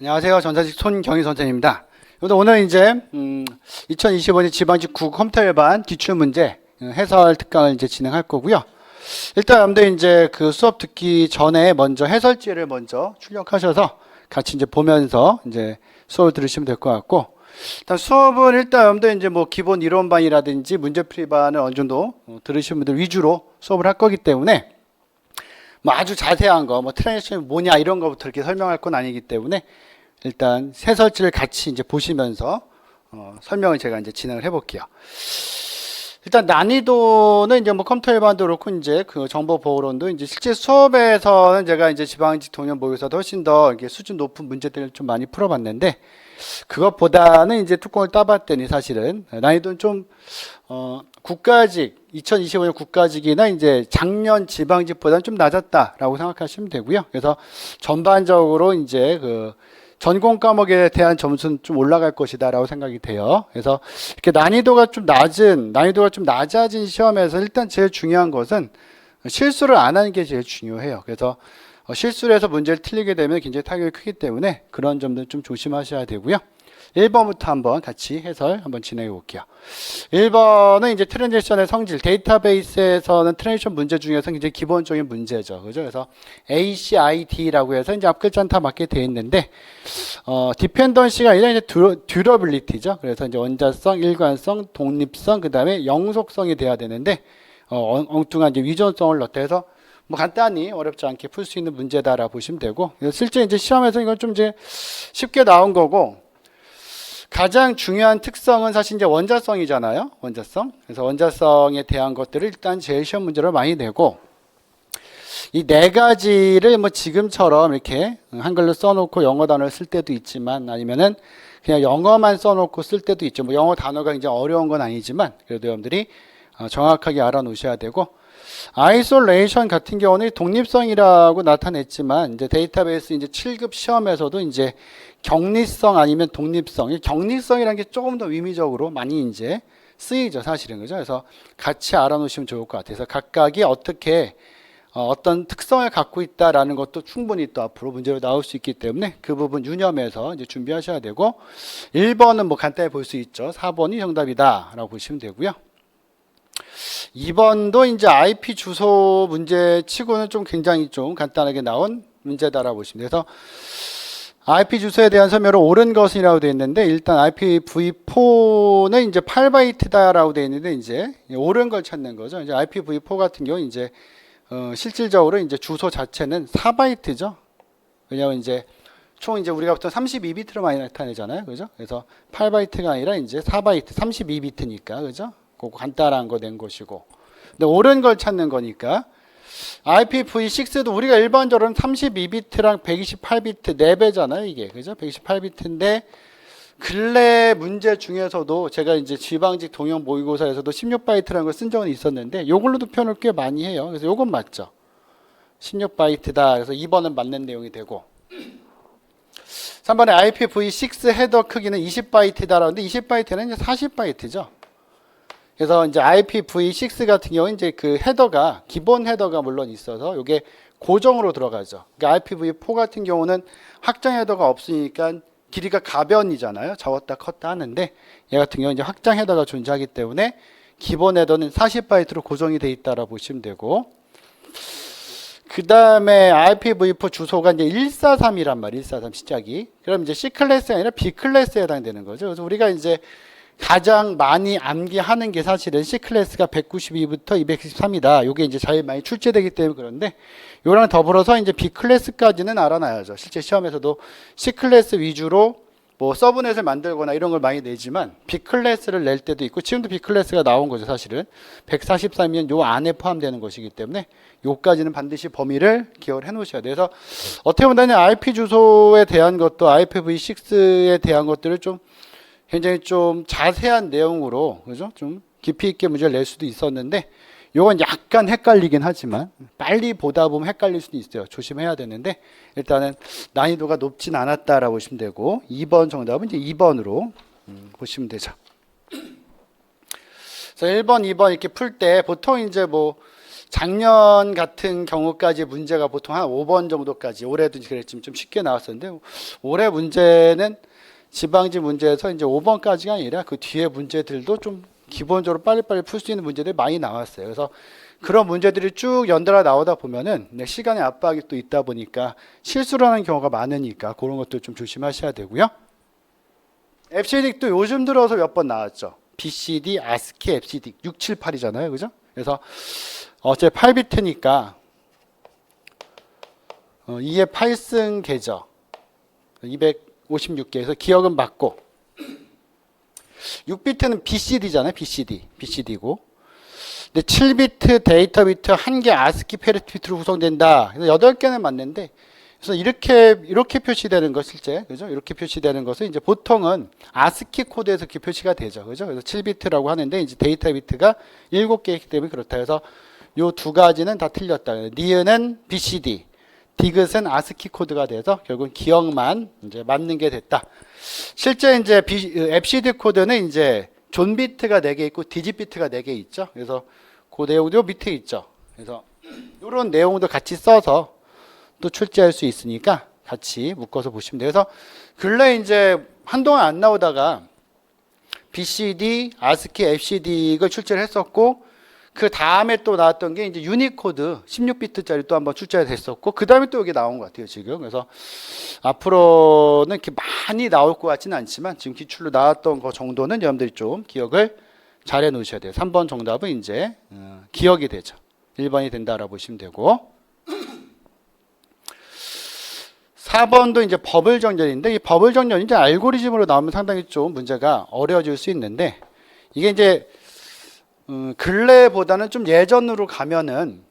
안녕하세요. 전자식 손경희 선생님입니다. 오늘 이제 2025년 지방직 국 컴퓨터 일반 기출 문제 해설 특강을 이제 진행할 거고요. 일단 여러분들 이제 그 수업 듣기 전에 먼저 해설지를 먼저 출력하셔서 같이 이제 보면서 이제 수업을 들으시면 될 것 같고, 일단 수업은 일단 여러분들 이제 뭐 기본 이론반이라든지 문제풀이반을 어느 정도 들으신 분들 위주로 수업을 할 거기 때문에 뭐 아주 자세한 거, 뭐 트랜지션이 뭐냐 이런 거부터 이렇게 설명할 건 아니기 때문에 일단 해설지를 같이 이제 보시면서 설명을 제가 이제 진행을 해볼게요. 일단 난이도는 이제 뭐 컴퓨터 일반도 그렇고 이제 그 정보 보호론도 이제 실제 수업에서는 제가 이제 지방직 동영 모의고사도 훨씬 더 이게 수준 높은 문제들을 좀 많이 풀어봤는데, 그것보다는 이제 뚜껑을 따봤더니 사실은 난이도는 좀 국가직 2025년 국가직이나 이제 작년 지방직보다는 좀 낮았다라고 생각하시면 되고요. 그래서 전반적으로 이제 그 전공 과목에 대한 점수는 좀 올라갈 것이다라고 생각이 돼요. 그래서 이렇게 난이도가 좀 낮아진 시험에서 일단 제일 중요한 것은 실수를 안 하는 게 제일 중요해요. 그래서 실수를 해서 문제를 틀리게 되면 굉장히 타격이 크기 때문에 그런 점들 좀 조심하셔야 되고요. 1번부터 한번 같이 해설 한번 진행해 볼게요. 1번은 이제 트랜지션의 성질, 데이터베이스에서는 트랜지션 문제 중에서 굉장히 기본적인 문제죠. 그죠? 그래서 ACID라고 해서 이제 앞글자는 다 맞게 되어 있는데, 디펜던시가 아니라 이제 듀러빌리티죠. 그래서 이제 원자성, 일관성, 독립성, 그 다음에 영속성이 돼야 되는데, 엉뚱한 이제 위존성을 넣다 해서 뭐 간단히 어렵지 않게 풀 수 있는 문제다라고 보시면 되고, 실제 이제 시험에서 이건 좀 이제 쉽게 나온 거고, 가장 중요한 특성은 사실 이제 원자성이잖아요. 원자성. 그래서 원자성에 대한 것들을 일단 제일 시험 문제로 많이 내고, 이 네 가지를 뭐 지금처럼 이렇게 한글로 써놓고 영어 단어를 쓸 때도 있지만, 아니면은 그냥 영어만 써놓고 쓸 때도 있죠. 뭐 영어 단어가 굉장히 어려운 건 아니지만 그래도 여러분들이 정확하게 알아놓으셔야 되고, 아이솔레이션 같은 경우는 독립성이라고 나타냈지만 이제 데이터베이스 이제 7급 시험에서도 이제 격리성 아니면 독립성, 격리성이라는 게 조금 더 의미적으로 많이 이제 쓰이죠, 사실은. 그죠? 그래서 같이 알아놓으시면 좋을 것 같아요. 그래서 각각이 어떻게 어떤 특성을 갖고 있다라는 것도 충분히 또 앞으로 문제로 나올 수 있기 때문에 그 부분 유념해서 이제 준비하셔야 되고, 1번은 뭐 간단히 볼 수 있죠. 4번이 정답이다라고 보시면 되고요. 2번도 이제 IP 주소 문제 치고는 좀 굉장히 좀 간단하게 나온 문제다라고 보시면 돼서, IP 주소에 대한 설명을 옳은 것이라고 되어 있는데, 일단 IPv4는 이제 8바이트다라고 되어 있는데, 이제 옳은 걸 찾는 거죠. 이제 IPv4 같은 경우 이제 실질적으로 이제 주소 자체는 4바이트죠. 왜냐하면 이제 총 이제 우리가 보통 32비트로 많이 나타내잖아요. 그죠? 그래서 8바이트가 아니라 이제 4바이트, 32비트니까. 그죠? 그거 간단한 거 낸 것이고. 근데 옳은 걸 찾는 거니까, IPv6도 우리가 일반적으로는 32비트랑 128비트 4배잖아요, 이게. 그죠? 128비트인데, 근래 문제 중에서도 제가 이제 지방직 동영 모의고사에서도 16바이트라는 걸 쓴 적은 있었는데, 요걸로도 표현을 꽤 많이 해요. 그래서 요건 맞죠. 16바이트다. 그래서 2번은 맞는 내용이 되고, 3번에 IPv6 헤더 크기는 20바이트다라는데, 20바이트는 이제 40바이트죠. 그래서 이제 IPv6 같은 경우는 이제 그 헤더가, 기본 헤더가 물론 있어서 이게 고정으로 들어가죠. 그러니까 IPv4 같은 경우는 확장 헤더가 없으니까 길이가 가변이잖아요. 적었다 컸다 하는데, 얘 같은 경우는 이제 확장 헤더가 존재하기 때문에 기본 헤더는 40바이트로 고정이 돼 있다라고 보시면 되고, 그 다음에 IPv4 주소가 이제 143이란 말이에요. 143 시작이. 그럼 이제 C 클래스가 아니라 B 클래스에 해당되는 거죠. 그래서 우리가 이제 가장 많이 암기하는 게 사실은 C 클래스가 192부터 213이다. 요게 이제 제일 많이 출제되기 때문에 그런데, 요랑 더불어서 이제 B 클래스까지는 알아놔야죠. 실제 시험에서도 C 클래스 위주로 뭐 서브넷을 만들거나 이런 걸 많이 내지만 B 클래스를 낼 때도 있고, 지금도 B 클래스가 나온 거죠, 사실은. 143이면 요 안에 포함되는 것이기 때문에 요까지는 반드시 범위를 기억을 해 놓으셔야 돼요. 그래서 어떻게 보면 IP 주소에 대한 것도 IPv6에 대한 것들을 좀 굉장히 좀 자세한 내용으로, 그죠? 좀 깊이 있게 문제를 낼 수도 있었는데, 요건 약간 헷갈리긴 하지만 빨리 보다 보면 헷갈릴 수도 있어요. 조심해야 되는데, 일단은 난이도가 높진 않았다라고 보시면 되고, 2번 정답은 이제 2번으로 보시면 되죠. 그래서 1번, 2번 이렇게 풀 때 보통 이제 뭐 작년 같은 경우까지 문제가 보통 한 5번 정도까지, 올해도 그랬지만 좀 쉽게 나왔었는데, 올해 문제는 지방지 문제에서 이제 5번까지가 아니라 그 뒤에 문제들도 좀 기본적으로 빨리빨리 풀 수 있는 문제들이 많이 나왔어요. 그래서 그런 문제들이 쭉 연달아 나오다 보면은 시간의 압박이 또 있다 보니까 실수를 하는 경우가 많으니까 그런 것도 좀 조심하셔야 되고요. FCD도 요즘 들어서 몇 번 나왔죠. BCD, ASCII, FCD 6, 7, 8이잖아요. 그죠? 그래서 어째 8비트니까 2의 8승 계죠. 256개에서 기억은 맞고 6비트는 BCD잖아요. BCD고. 근데 7비트 데이터 비트 1개 ASCII 페리티 비트로 구성된다. 그래서 8개는 맞는데 그래서 이렇게 표시되는 거 실제 그죠? 이렇게 표시되는 것은 이제 보통은 ASCII 코드에서 이렇게 표시가 되죠. 그죠? 그래서 7비트라고 하는데 이제 데이터 비트가 7개이기 때문에 그렇다. 그래서 요 두 가지는 다 틀렸다. 니은은 BCD, 디귿은 ASCII 코드가 돼서 결국은 기억만 이제 맞는 게 됐다. 실제 이제 FCD 코드는 이제 존 비트가 4개 있고 디짓 비트가 4개 있죠. 그래서 그 내용도 밑에 있죠. 그래서 이런 내용도 같이 써서 또 출제할 수 있으니까 같이 묶어서 보시면 돼요. 그래서 근래 이제 한동안 안 나오다가 BCD, ASCII, FCD 를 출제를 했었고 그 다음에 또 나왔던 게 이제 유니코드 16비트짜리 또 한번 출제가 됐었고 그 다음에 또 여기 나온 것 같아요 지금. 그래서 앞으로는 이렇게 많이 나올 것 같지는 않지만 지금 기출로 나왔던 거 정도는 여러분들이 좀 기억을 잘 해 놓으셔야 돼요. 3번 정답은 이제 기억이 되죠. 1번이 된다라고 보시면 되고 4번도 이제 버블 정렬인데 이 버블 정렬이 이제 알고리즘으로 나오면 상당히 좀 문제가 어려워질 수 있는데 이게 이제 근래보다는 좀 예전으로 가면은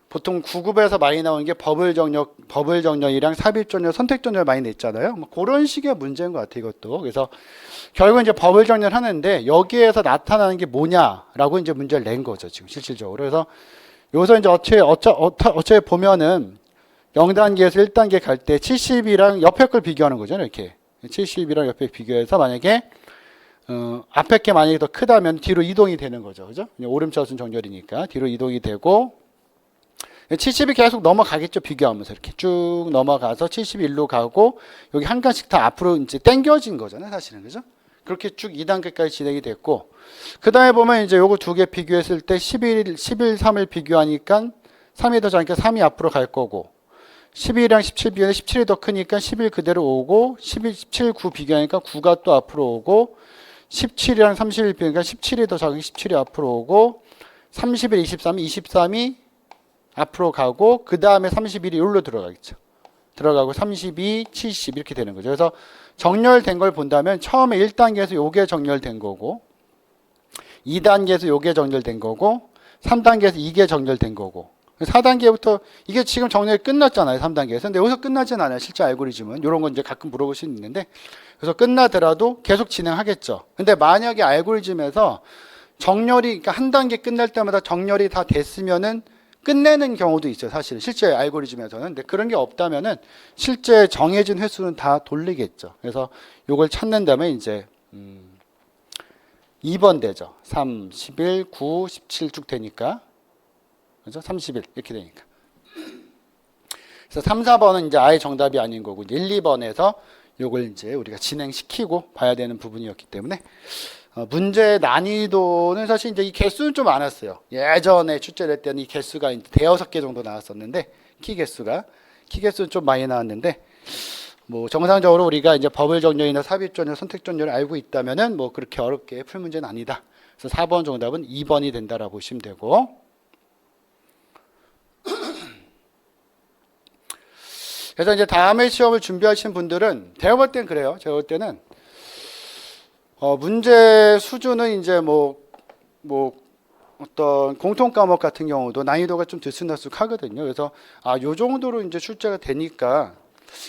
보통 9급에서 많이 나오는 게 버블 정렬이랑 삽입 정렬, 선택 정렬 많이 냈잖아요. 뭐 그런 식의 문제인 것 같아요, 이것도. 그래서 결국 이제 버블 정렬 하는데 여기에서 나타나는 게 뭐냐라고 이제 문제를 낸 거죠, 지금 실질적으로. 그래서 여기서 이제 어차피 보면은 0단계에서 1단계 갈 때 70이랑 옆에 걸 비교하는 거죠, 이렇게. 70이랑 옆에 비교해서 만약에 앞에 게 만약에 더 크다면 뒤로 이동이 되는 거죠. 그죠? 오름차순 정렬이니까 뒤로 이동이 되고 70이 계속 넘어가겠죠. 비교하면서 이렇게 쭉 넘어가서 71로 가고 여기 한 칸씩 다 앞으로 이제 당겨진 거잖아요. 사실은. 그죠? 그렇게 쭉 2단계까지 진행이 됐고 그 다음에 보면 이제 요거 두 개 비교했을 때 11, 3을 비교하니까 3이 더 작으니까 3이 앞으로 갈 거고 11이랑 17 비교하면 17이 더 크니까 11 그대로 오고 17, 9 비교하니까 9가 또 앞으로 오고 17이랑 31 비교하니까 17이 더 작으니까 17이 앞으로 오고 31, 23이 앞으로 가고 그 다음에 31이 여기로 들어가겠죠. 들어가고 32, 70 이렇게 되는 거죠. 그래서 정렬된 걸 본다면 처음에 1단계에서 요게 정렬된 거고 2단계에서 요게 정렬된 거고 3단계에서 이게 정렬된 거고 4단계부터 이게 지금 정렬이 끝났잖아요. 3단계에서. 근데 여기서 끝나진 않아요. 실제 알고리즘은. 이런 건 이제 가끔 물어볼 수 있는데 그래서 끝나더라도 계속 진행하겠죠. 근데 만약에 알고리즘에서 정렬이 그러니까 한 단계 끝날 때마다 정렬이 다 됐으면은 끝내는 경우도 있어요. 사실 실제 알고리즘에서는. 근데 그런 게 없다면은 실제 정해진 횟수는 다 돌리겠죠. 그래서 이걸 찾는다면 이제 2번 되죠. 3, 11, 9, 17 쭉 되니까. 그죠? 31 이렇게 되니까. 그래서 3, 4번은 이제 아예 정답이 아닌 거고 1, 2번에서 요걸 이제 우리가 진행시키고 봐야 되는 부분이었기 때문에 문제 난이도는 사실 이제 이 개수는 좀 많았어요. 예전에 출제를 했을 때는 이 개수가 이제 대여섯 개 정도 나왔었는데 키 개수는 좀 많이 나왔는데 뭐 정상적으로 우리가 이제 버블 정렬이나 삽입 정렬, 선택 정렬을 알고 있다면은 뭐 그렇게 어렵게 풀 문제는 아니다. 그래서 4번 정답은 2번이 된다라고 보시면 되고. 그래서 이제 다음에 시험을 준비하시는 분들은 제가 볼 땐 그래요. 제가 볼 때는 문제 수준은 이제 뭐 어떤 공통 과목 같은 경우도 난이도가 좀 들쑥날쑥하거든요. 그래서 요 정도로 이제 출제가 되니까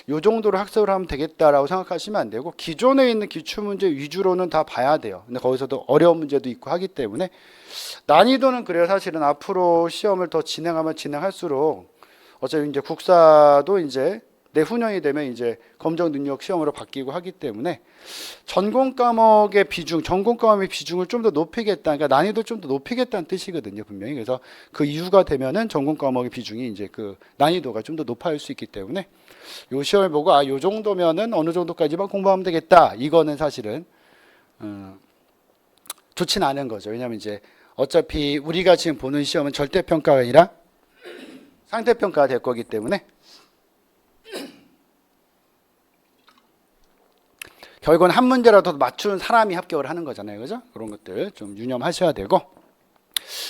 요 정도로 학습을 하면 되겠다라고 생각하시면 안 되고 기존에 있는 기출 문제 위주로는 다 봐야 돼요. 근데 거기서도 어려운 문제도 있고 하기 때문에 난이도는 그래요. 사실은 앞으로 시험을 더 진행하면 진행할수록 어차피 이제 국사도 이제 내후년이 되면 이제 검정 능력 시험으로 바뀌고 하기 때문에 전공 과목의 비중, 전공 과목의 비중을 좀 더 높이겠다, 그러니까 난이도 좀 더 높이겠다는 뜻이거든요, 분명히. 그래서 그 이유가 되면은 전공 과목의 비중이 이제 그 난이도가 좀 더 높아질 수 있기 때문에 요 시험을 보고 요 정도면은 어느 정도까지만 공부하면 되겠다. 이거는 사실은 좋지는 않은 거죠. 왜냐하면 이제 어차피 우리가 지금 보는 시험은 절대평가가 아니라 상대평가가 될 거기 때문에 결국은 한 문제라도 맞춘 사람이 합격을 하는 거잖아요. 그죠? 그런 것들 좀 유념하셔야 되고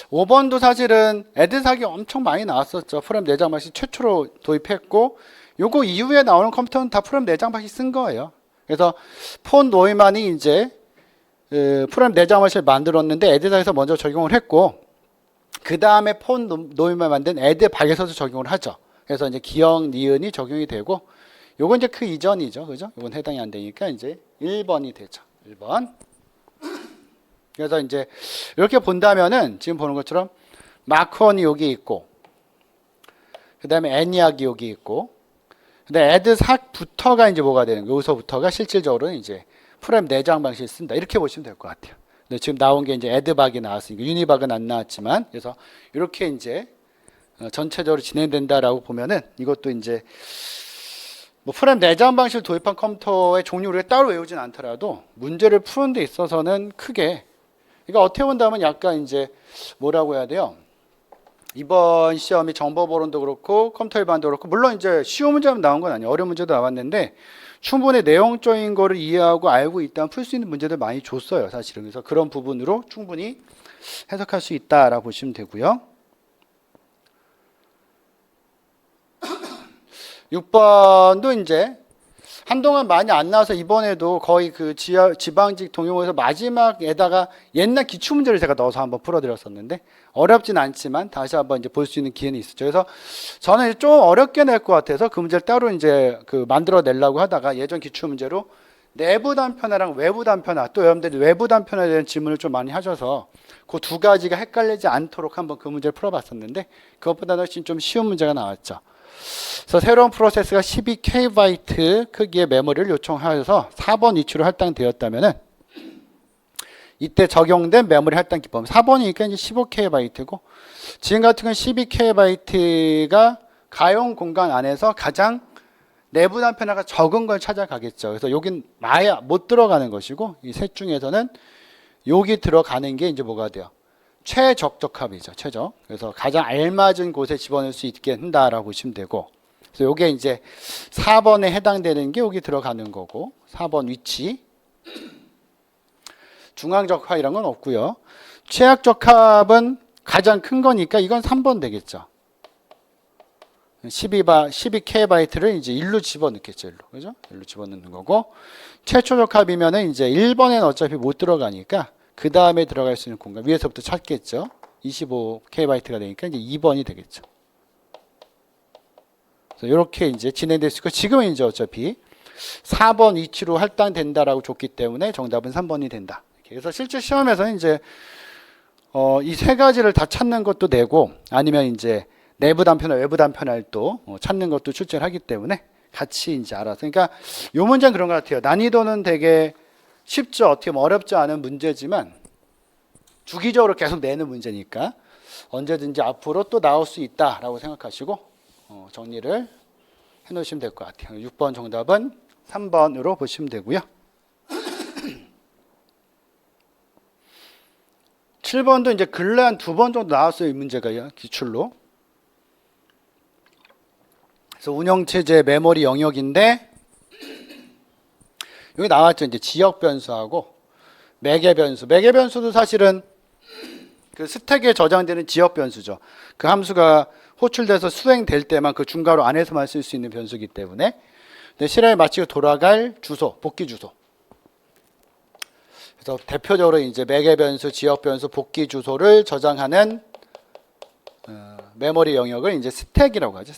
5번도 사실은 애드사기 엄청 많이 나왔었죠. 프렘 내장 방식 최초로 도입했고 요거 이후에 나오는 컴퓨터는 다 프렘 내장 방식 쓴 거예요. 그래서 폰 노이만이 이제 프렘 내장 방식을 만들었는데 애드사기에서 먼저 적용을 했고 그 다음에 폰 노이만 만든 애드박에서도 적용을 하죠. 그래서 이제 기억, 니은이 적용이 되고 요건 이제 그 이전이죠. 그죠? 요건 해당이 안 되니까 이제 1번이 되죠. 1번. 그래서 이제 이렇게 본다면은 지금 보는 것처럼 마크원이 여기 있고 그 다음에 애니악이 여기 있고 근데 애드삭부터가 이제 뭐가 되는 거예요? 여기서부터가 실질적으로는 이제 프렘 내장 방식을 쓴다. 이렇게 보시면 될 것 같아요. 근데 지금 나온 게 이제 애드박이 나왔으니까 유니박은 안 나왔지만 그래서 이렇게 이제 전체적으로 진행된다라고 보면은 이것도 이제 뭐 프렘 내장 방식을 도입한 컴퓨터의 종류를 따로 외우진 않더라도 문제를 푸는 데 있어서는 크게 그러니까 어떻게 본다면 약간 이제 뭐라고 해야 돼요? 이번 시험이 정보보론도 그렇고 컴퓨터 일반도 그렇고 물론 이제 쉬운 문제만 나온 건 아니에요. 어려운 문제도 나왔는데 충분히 내용적인 거를 이해하고 알고 있다면 풀 수 있는 문제들 많이 줬어요. 사실은. 그래서 그런 부분으로 충분히 해석할 수 있다라고 보시면 되고요. 6번도 이제 한동안 많이 안 나와서 이번에도 거의 그 지방직 동용어에서 마지막에다가 옛날 기출문제를 제가 넣어서 한번 풀어드렸었는데 어렵진 않지만 다시 한번 이제 볼 수 있는 기회는 있었죠. 그래서 저는 좀 어렵게 낼 것 같아서 그 문제를 따로 이제 그 만들어 내려고 하다가 예전 기출문제로 내부 단편화랑 외부 단편화 또 여러분들이 외부 단편화에 대한 질문을 좀 많이 하셔서 그 두 가지가 헷갈리지 않도록 한번 그 문제를 풀어봤었는데 그것보다는 훨씬 좀 쉬운 문제가 나왔죠. 그래서 새로운 프로세스가 12KB 크기의 메모리를 요청하여서 4번 이치로 할당되었다면은 이때 적용된 메모리 할당 기법 4번이니까 이제 15KB고 지금 같은 경우는 12KB가 가용 공간 안에서 가장 내부 단편화가 적은 걸 찾아가겠죠. 그래서 여긴 마야 못 들어가는 것이고 이 셋 중에서는 여기 들어가는 게 이제 뭐가 돼요? 최적적합이죠. 최적. 그래서 가장 알맞은 곳에 집어넣을 수 있게 한다라고 보시면 되고 그래서 이게 이제 4번에 해당되는 게 여기 들어가는 거고 4번 위치 중앙적합 이런 건 없고요. 최악적합은 가장 큰 거니까 이건 3번 되겠죠. 12KB를 이제 1로 집어넣겠죠. 1로. 그죠? 1로 집어넣는 거고 최초적합이면은 이제 1번에는 어차피 못 들어가니까 그 다음에 들어갈 수 있는 공간 위에서부터 찾겠죠. 25KB가 되니까 이제 2번이 되겠죠. 그래서 이렇게 이제 진행될 수 있고 지금은 이제 어차피 4번 위치로 할당된다라고 줬기 때문에 정답은 3번이 된다. 그래서 실제 시험에서는 이제 이 세 가지를 다 찾는 것도 되고 아니면 이제 내부 단편화, 외부 단편화를 또 찾는 것도 출제를 하기 때문에 같이 이제 알아서. 그러니까 이 문제는 그런 것 같아요. 난이도는 되게 쉽죠. 어떻게 보면 어렵지 않은 문제지만 주기적으로 계속 내는 문제니까 언제든지 앞으로 또 나올 수 있다라고 생각하시고 정리를 해놓으시면 될 것 같아요. 6번 정답은 3번으로 보시면 되고요. 7번도 이제 근래 한 2번 정도 나왔어요. 이 문제가요. 기출로. 그래서 운영체제 메모리 영역인데 여기 나왔죠. 이제 지역 변수하고 매개 변수. 매개 변수도 사실은 그 스택에 저장되는 지역 변수죠. 그 함수가 호출돼서 수행될 때만 그 중괄호 안에서만 쓸 수 있는 변수이기 때문에 근데 실행을 마치고 돌아갈 주소, 복귀 주소. 그래서 대표적으로 이제 매개 변수, 지역 변수, 복귀 주소를 저장하는 메모리 영역을 이제 스택이라고 하죠.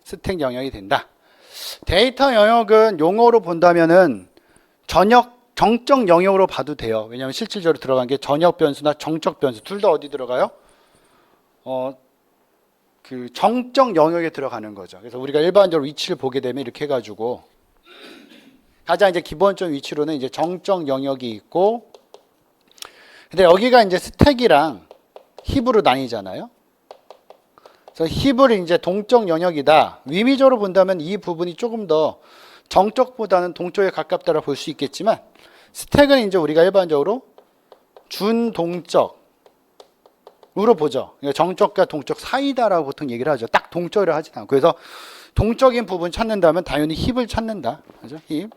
스택 영역이 된다. 데이터 영역은 용어로 본다면은 정적 영역으로 봐도 돼요. 왜냐하면 실질적으로 들어간 게 전역 변수나 정적 변수 둘 다 어디 들어가요? 그 정적 영역에 들어가는 거죠. 그래서 우리가 일반적으로 위치를 보게 되면 이렇게 해가지고 가장 이제 기본적 위치로는 이제 정적 영역이 있고, 근데 여기가 이제 스택이랑 힙으로 나뉘잖아요. 그래서 힙을 이제 동적 영역이다. 의미적으로 본다면 이 부분이 조금 더 정적보다는 동적에 가깝다고 볼 수 있겠지만, 스택은 이제 우리가 일반적으로 준동적으로 보죠. 정적과 동적 사이다라고 보통 얘기를 하죠. 딱 동적이라 하진 않고. 그래서 동적인 부분 찾는다면 당연히 힙을 찾는다. 그죠? 힙.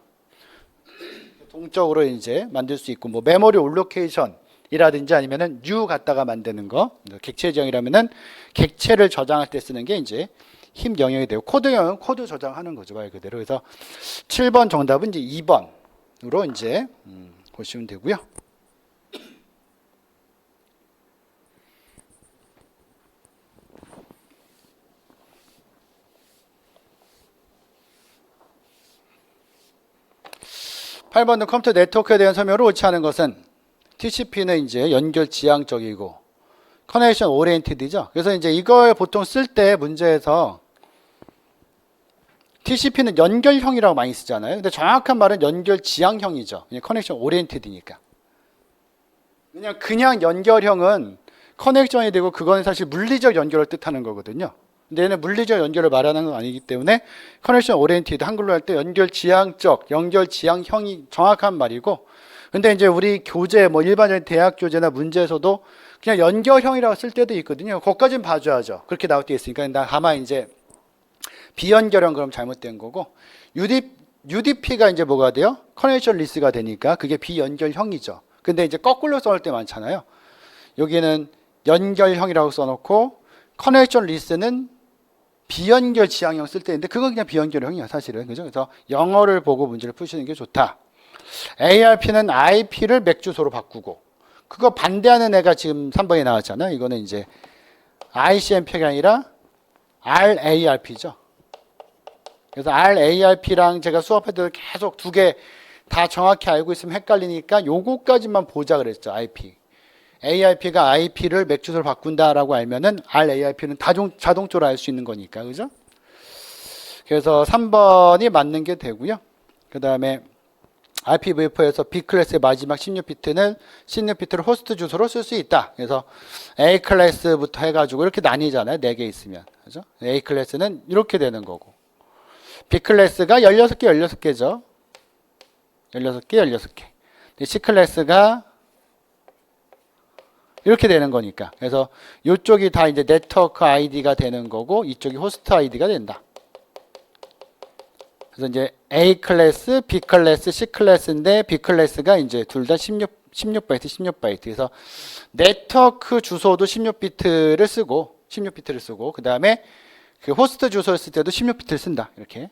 동적으로 이제 만들 수 있고, 뭐 메모리 올로케이션이라든지 아니면은 U 갖다가 만드는 거, 객체 지형이라면은 객체를 저장할 때 쓰는 게 이제 힙 영역이 되고, 코드 영역은 코드 저장하는 거죠, 말 그대로. 그래서 7번 정답은 이제 2번으로 이제 보시면 되고요. 팔 번은 컴퓨터 네트워크에 대한 설명으로 옳지 않은 것은, TCP는 이제 연결 지향적이고 커넥션 오리엔티드죠. 그래서 이제 이걸 보통 쓸 때 문제에서 TCP는 연결형이라고 많이 쓰잖아요. 근데 정확한 말은 연결 지향형이죠. 커넥션 오리엔티드니까. 그냥 연결형은 커넥션이 되고 그건 사실 물리적 연결을 뜻하는 거거든요. 근데 얘는 물리적 연결을 말하는 건 아니기 때문에 커넥션 오리엔티드, 한글로 할 때 연결 지향적, 연결 지향형이 정확한 말이고, 근데 이제 우리 교재, 뭐 일반적인 대학 교재나 문제에서도 그냥 연결형이라고 쓸 때도 있거든요. 그것까지는 봐줘야죠. 그렇게 나올 때 있으니까. 다만 이제 비연결형 그럼 잘못된 거고, UDP가 이제 뭐가 돼요? 커넥션 리스가 되니까 그게 비연결형이죠. 근데 이제 거꾸로 써놓을 때 많잖아요. 여기는 연결형이라고 써놓고 커넥션 리스는 비연결 지향형 쓸 때인데 그건 그냥 비연결형이야 사실은. 그죠? 그래서 영어를 보고 문제를 푸시는 게 좋다. ARP는 IP를 맥 주소로 바꾸고, 그거 반대하는 애가 지금 3번에 나왔잖아요. 이거는 이제 ICMP가 아니라 RARP죠. 그래서 RARP랑 제가 수업할 때 계속 두 개 다 정확히 알고 있으면 헷갈리니까 요거까지만 보자 그랬죠. IP. ARP가 IP를 맥 주소로 바꾼다라고 알면은 RARP는 자동적으로 알 수 있는 거니까. 그죠? 그래서 3번이 맞는 게 되고요. 그 다음에 IPv4에서 B클래스의 마지막 16비트는 16비트를 호스트 주소로 쓸 수 있다. 그래서 A클래스부터 해가지고 이렇게 나뉘잖아요. 4개 있으면. 그죠? A클래스는 이렇게 되는 거고, B클래스가 16개, 16개죠. 16개, 16개. C클래스가 이렇게 되는 거니까. 그래서 이쪽이 다 이제 네트워크 아이디가 되는 거고, 이쪽이 호스트 아이디가 된다. 그래서 이제 A 클래스, B 클래스, C 클래스인데 B 클래스가 이제 둘 다 16바이트, 16바이트. 그래서 네트워크 주소도 16비트를 쓰고, 그 다음에 그 호스트 주소를 쓸 때도 16비트를 쓴다. 이렇게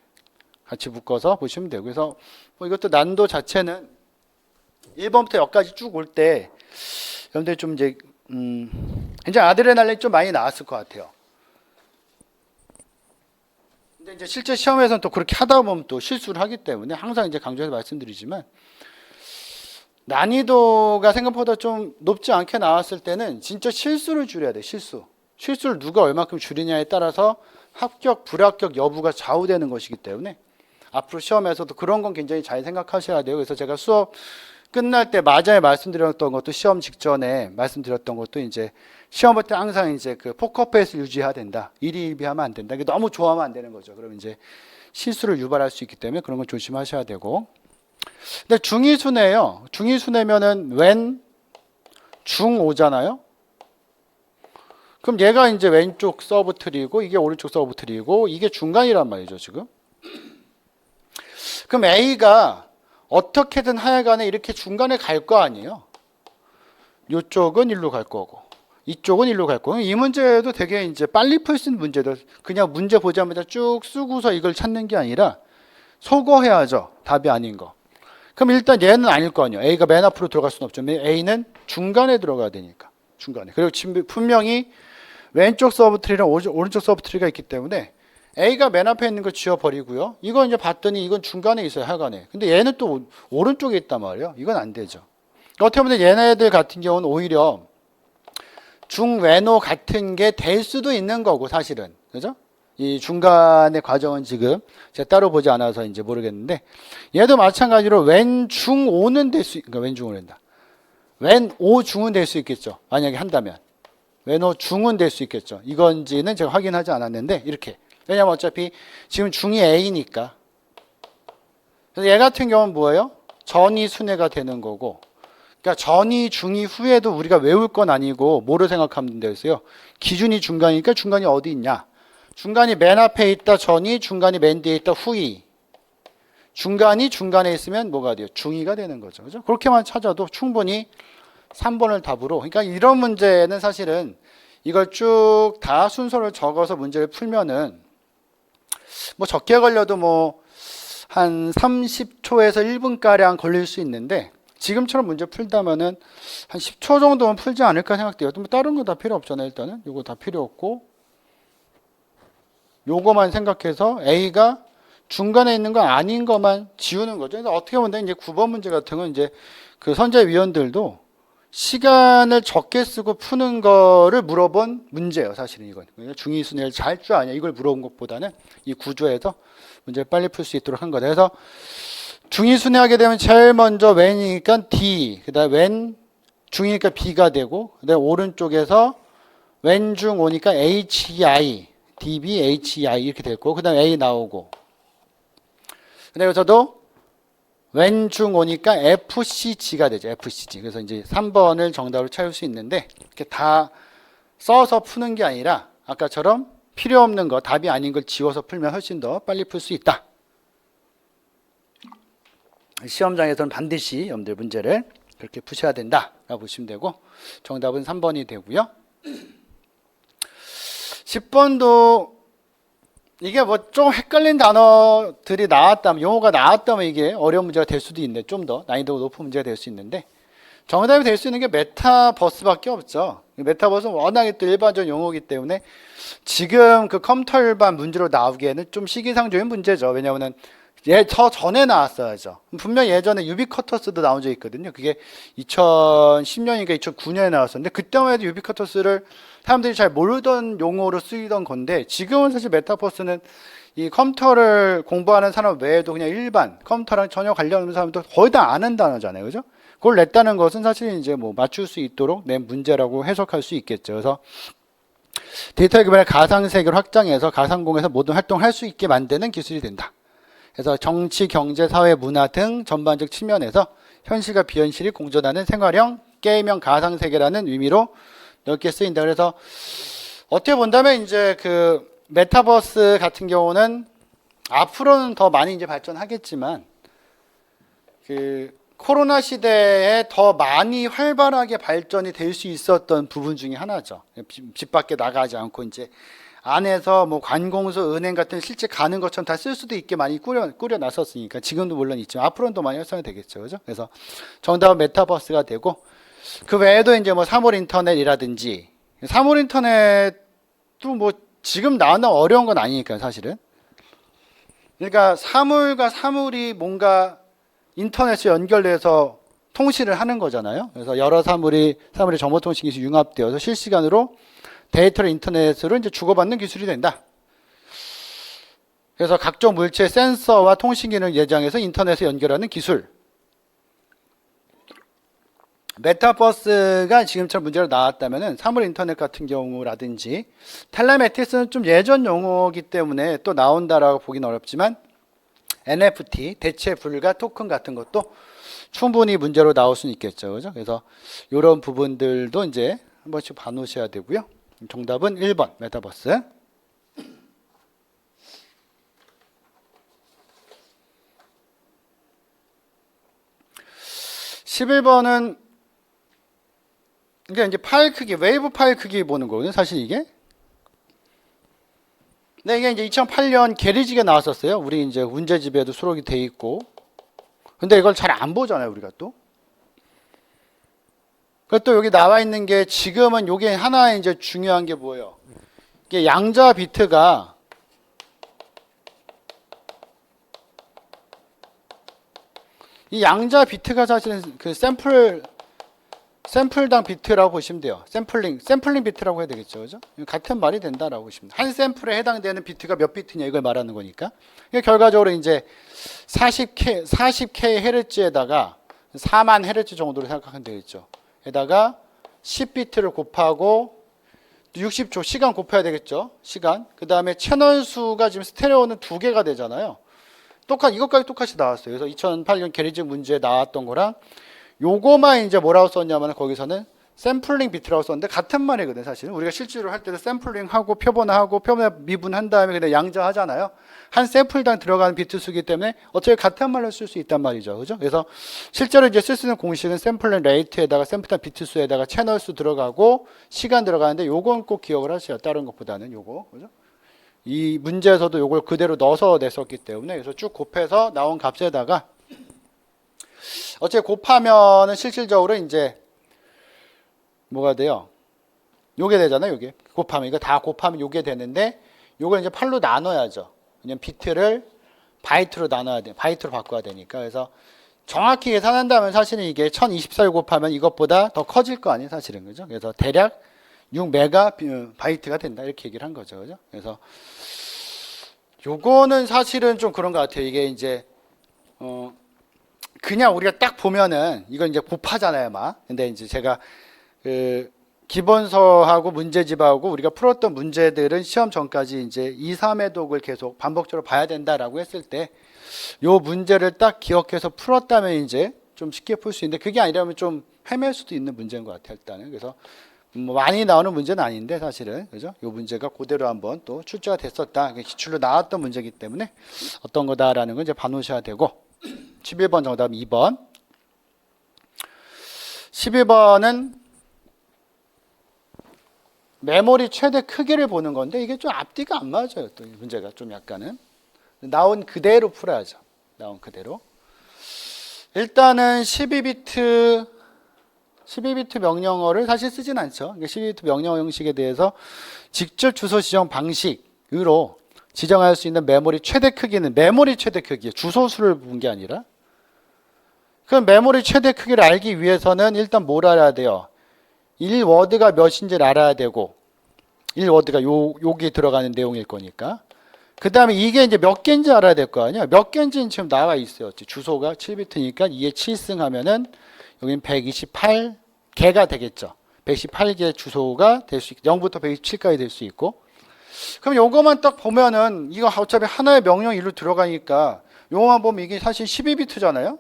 같이 묶어서 보시면 되고. 그래서 뭐 이것도 난도 자체는 1번부터 여기까지 쭉 올 때 여러분들 좀 이제 아드레날린이 좀 많이 나왔을 것 같아요. 근데 이제 실제 시험에서는 또 그렇게 하다 보면 또 실수를 하기 때문에 항상 이제 강조해서 말씀드리지만, 난이도가 생각보다 좀 높지 않게 나왔을 때는 진짜 실수를 줄여야 돼. 실수를 누가 얼마큼 줄이냐에 따라서 합격, 불합격 여부가 좌우되는 것이기 때문에 앞으로 시험에서도 그런 건 굉장히 잘 생각하셔야 돼요. 그래서 제가 수업 끝날 때 마지막에 말씀드렸던 것도, 시험 직전에 말씀드렸던 것도, 이제 시험 볼 때 항상 이제 그 포커페이스를 유지해야 된다. 일희일비하면 안 된다. 너무 좋아하면 안 되는 거죠. 그럼 이제 실수를 유발할 수 있기 때문에 그런 건 조심하셔야 되고. 근데 중위순회예요. 중위순회면은 왼, 중 오잖아요. 그럼 얘가 이제 왼쪽 서브트리고 이게 오른쪽 서브트리고 이게 중간이란 말이죠, 지금. 그럼 A가 어떻게든 하여간에 이렇게 중간에 갈 거 아니에요. 이쪽은 일로 갈 거고, 이쪽은 일로 갈 거고. 이 문제도 되게 이제 빨리 풀 수 있는 문제들, 그냥 문제 보자마자 쭉 쓰고서 이걸 찾는 게 아니라 소거해야죠. 답이 아닌 거. 그럼 일단 얘는 아닐 거 아니에요. A가 맨 앞으로 들어갈 수는 없죠. A는 중간에 들어가야 되니까. 중간에. 그리고 지금 분명히 왼쪽 서브트리랑 오른쪽 서브트리가 있기 때문에 A가 맨 앞에 있는 거 지워버리고요. 이거 이제 봤더니 이건 중간에 있어요, 하간에. 근데 얘는 또 오른쪽에 있단 말이에요. 이건 안 되죠. 어떻게 보면 얘네들 같은 경우는 오히려 중외노 같은 게 될 수도 있는 거고 사실은. 그죠? 이 중간의 과정은 지금 제가 따로 보지 않아서 이제 모르겠는데 얘도 마찬가지로 왼중오는 될 수, 그러니까 왼중을 한다. 왼오중은 될 수 있겠죠. 만약에 한다면. 왼오중은 될 수 있겠죠. 이건지는 제가 확인하지 않았는데 이렇게. 왜냐면 어차피 지금 중이 A니까. 그래서 얘 같은 경우는 뭐예요? 전이 순회가 되는 거고. 그러니까 전이 중이 후에도 우리가 외울 건 아니고 뭐로 생각하면 되겠어요? 기준이 중간이니까 중간이 어디 있냐? 중간이 맨 앞에 있다 전이, 중간이 맨 뒤에 있다 후이. 중간이 중간에 있으면 뭐가 돼요? 중이가 되는 거죠. 그죠? 그렇게만 찾아도 충분히 3번을 답으로. 그러니까 이런 문제는 사실은 이걸 쭉 다 순서를 적어서 문제를 풀면은 뭐 적게 걸려도 뭐 한 30초에서 1분가량 걸릴 수 있는데 지금처럼 문제 풀다면은 한 10초 정도면 풀지 않을까 생각돼요. 뭐 다른 거 다 필요 없잖아요. 일단은 요거 다 필요 없고 요거만 생각해서 A가 중간에 있는 거 아닌 것만 지우는 거죠. 그래서 어떻게 보면 이제 9번 문제 같은 건 이제 그 선재위원들도 시간을 적게 쓰고 푸는 거를 물어본 문제예요. 사실은 이건. 중위순위를 잘 줄 아냐 이걸 물어본 것보다는 이 구조에서 문제를 빨리 풀 수 있도록 한 거다. 그래서 중위순위 하게 되면 제일 먼저 왼이니까 D, 그 다음에 왼, 중이니까 B가 되고, 그 다음에 오른쪽에서 왼중 오니까 HEI, DB, HEI 이렇게 될 거고, 그 다음에 A 나오고, 그 다음에 여기서도 왼중 오니까 FCG가 되죠. FCG. 그래서 이제 3번을 정답으로 찾을 수 있는데, 이렇게 다 써서 푸는 게 아니라, 아까처럼 필요 없는 거, 답이 아닌 걸 지워서 풀면 훨씬 더 빨리 풀 수 있다. 시험장에서는 반드시 여러분들 문제를 그렇게 푸셔야 된다라고 보시면 되고 정답은 3번이 되고요. 10번도 이게 뭐 좀 헷갈린 단어들이 나왔다면 용어가 나왔다면 이게 어려운 문제가 될 수도 있는데 좀 더 난이도가 높은 문제가 될 수 있는데 정답이 될 수 있는 게 메타버스밖에 없죠. 메타버스는 워낙에 또 일반적인 용어이기 때문에 지금 그 컴퓨터 일반 문제로 나오기에는 좀 시기상조인 문제죠. 왜냐하면 저 전에 나왔어야죠. 분명 예전에 유비쿼터스도 나온 적 있거든요. 그게 2010년인가 2009년에 나왔었는데 그때만 해도 유비쿼터스를 사람들이 잘 모르던 용어로 쓰이던 건데 지금은 사실 메타버스는 이 컴퓨터를 공부하는 사람 외에도 그냥 일반 컴퓨터랑 전혀 관련 없는 사람도 거의 다 아는 단어잖아요. 그죠? 그걸 냈다는 것은 사실 이제 뭐 맞출 수 있도록 낸 문제라고 해석할 수 있겠죠. 그래서 데이터 기반의 가상세계를 확장해서 가상공에서 모든 활동을 할 수 있게 만드는 기술이 된다. 그래서 정치, 경제, 사회, 문화 등 전반적 측면에서 현실과 비현실이 공존하는 생활형, 게임형 가상세계라는 의미로 넓게 쓰인다. 그래서 어떻게 본다면 이제 그 메타버스 같은 경우는 앞으로는 더 많이 이제 발전하겠지만 그 코로나 시대에 더 많이 활발하게 발전이 될 수 있었던 부분 중에 하나죠. 집 밖에 나가지 않고 이제 안에서 뭐 관공서, 은행 같은 실제 가는 것처럼 다 쓸 수도 있게 많이 꾸려놨었으니까 지금도 물론 있지만 앞으로는 더 많이 활성화 되겠죠. 그죠? 그래서 정답은 메타버스가 되고 그 외에도 이제 뭐 사물 인터넷이라든지 사물 인터넷도 뭐 지금 나오는 어려운 건 아니니까요. 사실은. 그러니까 사물과 사물이 뭔가 인터넷에 연결돼서 통신을 하는 거잖아요. 그래서 여러 사물의 정보통신 기술이 융합되어서 실시간으로 데이터를 인터넷으로 이제 주고받는 기술이 된다. 그래서 각종 물체 센서와 통신 기능을 예정해서 인터넷에 연결하는 기술. 메타버스가 지금처럼 문제로 나왔다면은 사물 인터넷 같은 경우라든지 텔레매틱스는 좀 예전 용어이기 때문에 또 나온다라고 보기는 어렵지만 NFT, 대체 불가 토큰 같은 것도 충분히 문제로 나올 수는 있겠죠. 그죠? 그래서 이런 부분들도 이제 한 번씩 봐놓으셔야 되고요. 정답은 1번 메타버스. 11번은 이게 이제 파일 크기, 웨이브 파일 크기 보는 거거든요. 사실 이게. 네, 이게 이제 2008년 게리직에 나왔었어요. 우리 이제 문제집에도 수록이 돼 있고. 근데 이걸 잘 안 보잖아요, 우리가 또. 그리고 또 여기 나와 있는 게 지금은 요게 하나 이제 중요한 게 뭐예요? 이게 양자 비트가 이 양자 비트가 사실은 그 샘플 샘플당 비트라고 보시면 돼요. 샘플링 비트라고 해야 되겠죠. 그죠? 같은 말이 된다라고 보시면 돼요. 한 샘플에 해당되는 비트가 몇 비트냐 이걸 말하는 거니까. 결과적으로 이제 40K 헤르츠에다가 4만 헤르츠 정도로 생각하면 되겠죠. 에다가 10비트를 곱하고 60초 시간 곱해야 되겠죠. 시간. 그 다음에 채널 수가 지금 스테레오는 2개가 되잖아요. 이것까지 똑같이 나왔어요. 그래서 2008년 게리징 문제에 나왔던 거랑 요거만 이제 뭐라고 썼냐면 거기서는 샘플링 비트라고 썼는데 같은 말이거든요. 사실은 우리가 실제로 할 때도 샘플링하고 표본화하고 표본 미분한 다음에 그냥 양자하잖아요. 한 샘플당 들어가는 비트 수기 때문에 어차피 같은 말로 쓸 수 있단 말이죠. 그죠? 그래서 실제로 이제 쓸 수 있는 공식은 샘플링 레이트에다가 샘플당 비트 수에다가 채널 수 들어가고 시간 들어가는데 요건 꼭 기억을 하세요. 다른 것보다는 요거. 그죠? 이 문제에서도 요걸 그대로 넣어서 냈었기 때문에 그래서 쭉 곱해서 나온 값에다가 어차피 곱하면은 실질적으로 이제 뭐가 돼요? 요게 되잖아요. 요게 곱하면 이거 다 곱하면 요게 되는데 요걸 이제 8로 나눠야죠. 왜냐면 비트를 바이트로 나눠야 돼. 바이트로 바꿔야 되니까. 그래서 정확히 계산한다면 사실은 이게 1024를 곱하면 이것보다 더 커질 거 아니에요, 사실은. 그죠? 그래서 대략 6메가 바이트가 된다. 이렇게 얘기를 한 거죠. 그죠? 그래서 요거는 사실은 좀 그런 것 같아요. 이게 이제 그냥 우리가 딱 보면은 이건 이제 곱하잖아요, 막. 근데 이제 제가 그 기본서하고 문제집하고 우리가 풀었던 문제들은 시험 전까지 이제 2, 3회 독을 계속 반복적으로 봐야 된다라고 했을 때 요 문제를 딱 기억해서 풀었다면 이제 좀 쉽게 풀 수 있는데 그게 아니라면 좀 헤맬 수도 있는 문제인 것 같아요, 일단은. 그래서 뭐 많이 나오는 문제는 아닌데 사실은 그죠? 요 문제가 그대로 한번 또 출제가 됐었다. 기출로 나왔던 문제이기 때문에 어떤 거다라는 건 이제 봐놓으셔야 되고 11번 정답 2번 12번은 메모리 최대 크기를 보는 건데 이게 좀 앞뒤가 안 맞아요. 또 문제가 좀 약간은 나온 그대로 풀어야죠. 나온 그대로. 일단은 12비트 명령어를 사실 쓰진 않죠. 12비트 명령어 형식에 대해서 직접 주소 지정 방식으로 지정할 수 있는 메모리 최대 크기는 메모리 최대 크기, 주소수를 본 게 아니라 그럼 메모리 최대 크기를 알기 위해서는 일단 뭘 알아야 돼요? 1워드가 몇인지를 알아야 되고 1워드가 여기 들어가는 내용일 거니까 그 다음에 이게 이제 몇 개인지 알아야 될 거 아니야. 몇 개인지는 지금 나와 있어요. 주소가 7비트니까 2에 7승 하면은 여기는 128개가 되겠죠. 128개 주소가 될 수 있고 0부터 127까지 될 수 있고 그럼 요거만 딱 보면은 이거 어차피 하나의 명령 일로 들어가니까 요거만 보면 이게 사실 12비트잖아요.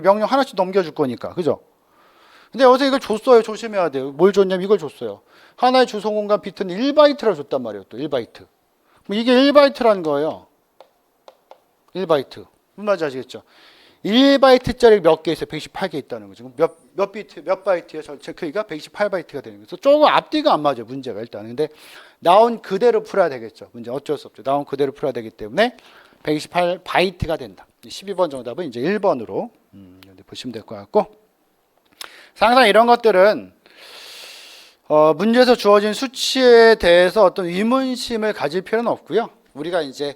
명령 하나씩 넘겨줄 거니까. 그죠? 근데 여기서 이걸 줬어요. 조심해야 돼요. 뭘 줬냐면 이걸 줬어요. 하나의 주소 공간 비트는 1바이트라고 줬단 말이에요. 또 1바이트. 이게 1바이트라는 거예요. 1바이트. 무슨 말인지 아시겠죠? 1바이트짜리 몇 개 있어요? 128개 있다는 거죠. 몇 비트, 몇 바이트의 전체 크기가 128바이트가 되는 거죠. 조금 앞뒤가 안 맞아요. 문제가 일단. 근데 나온 그대로 풀어야 되겠죠. 문제 어쩔 수 없죠. 나온 그대로 풀어야 되기 때문에 128바이트가 된다. 12번 정답은 이제 1번으로 보시면 될 것 같고 항상 이런 것들은 문제에서 주어진 수치에 대해서 어떤 의문심을 가질 필요는 없고요. 우리가 이제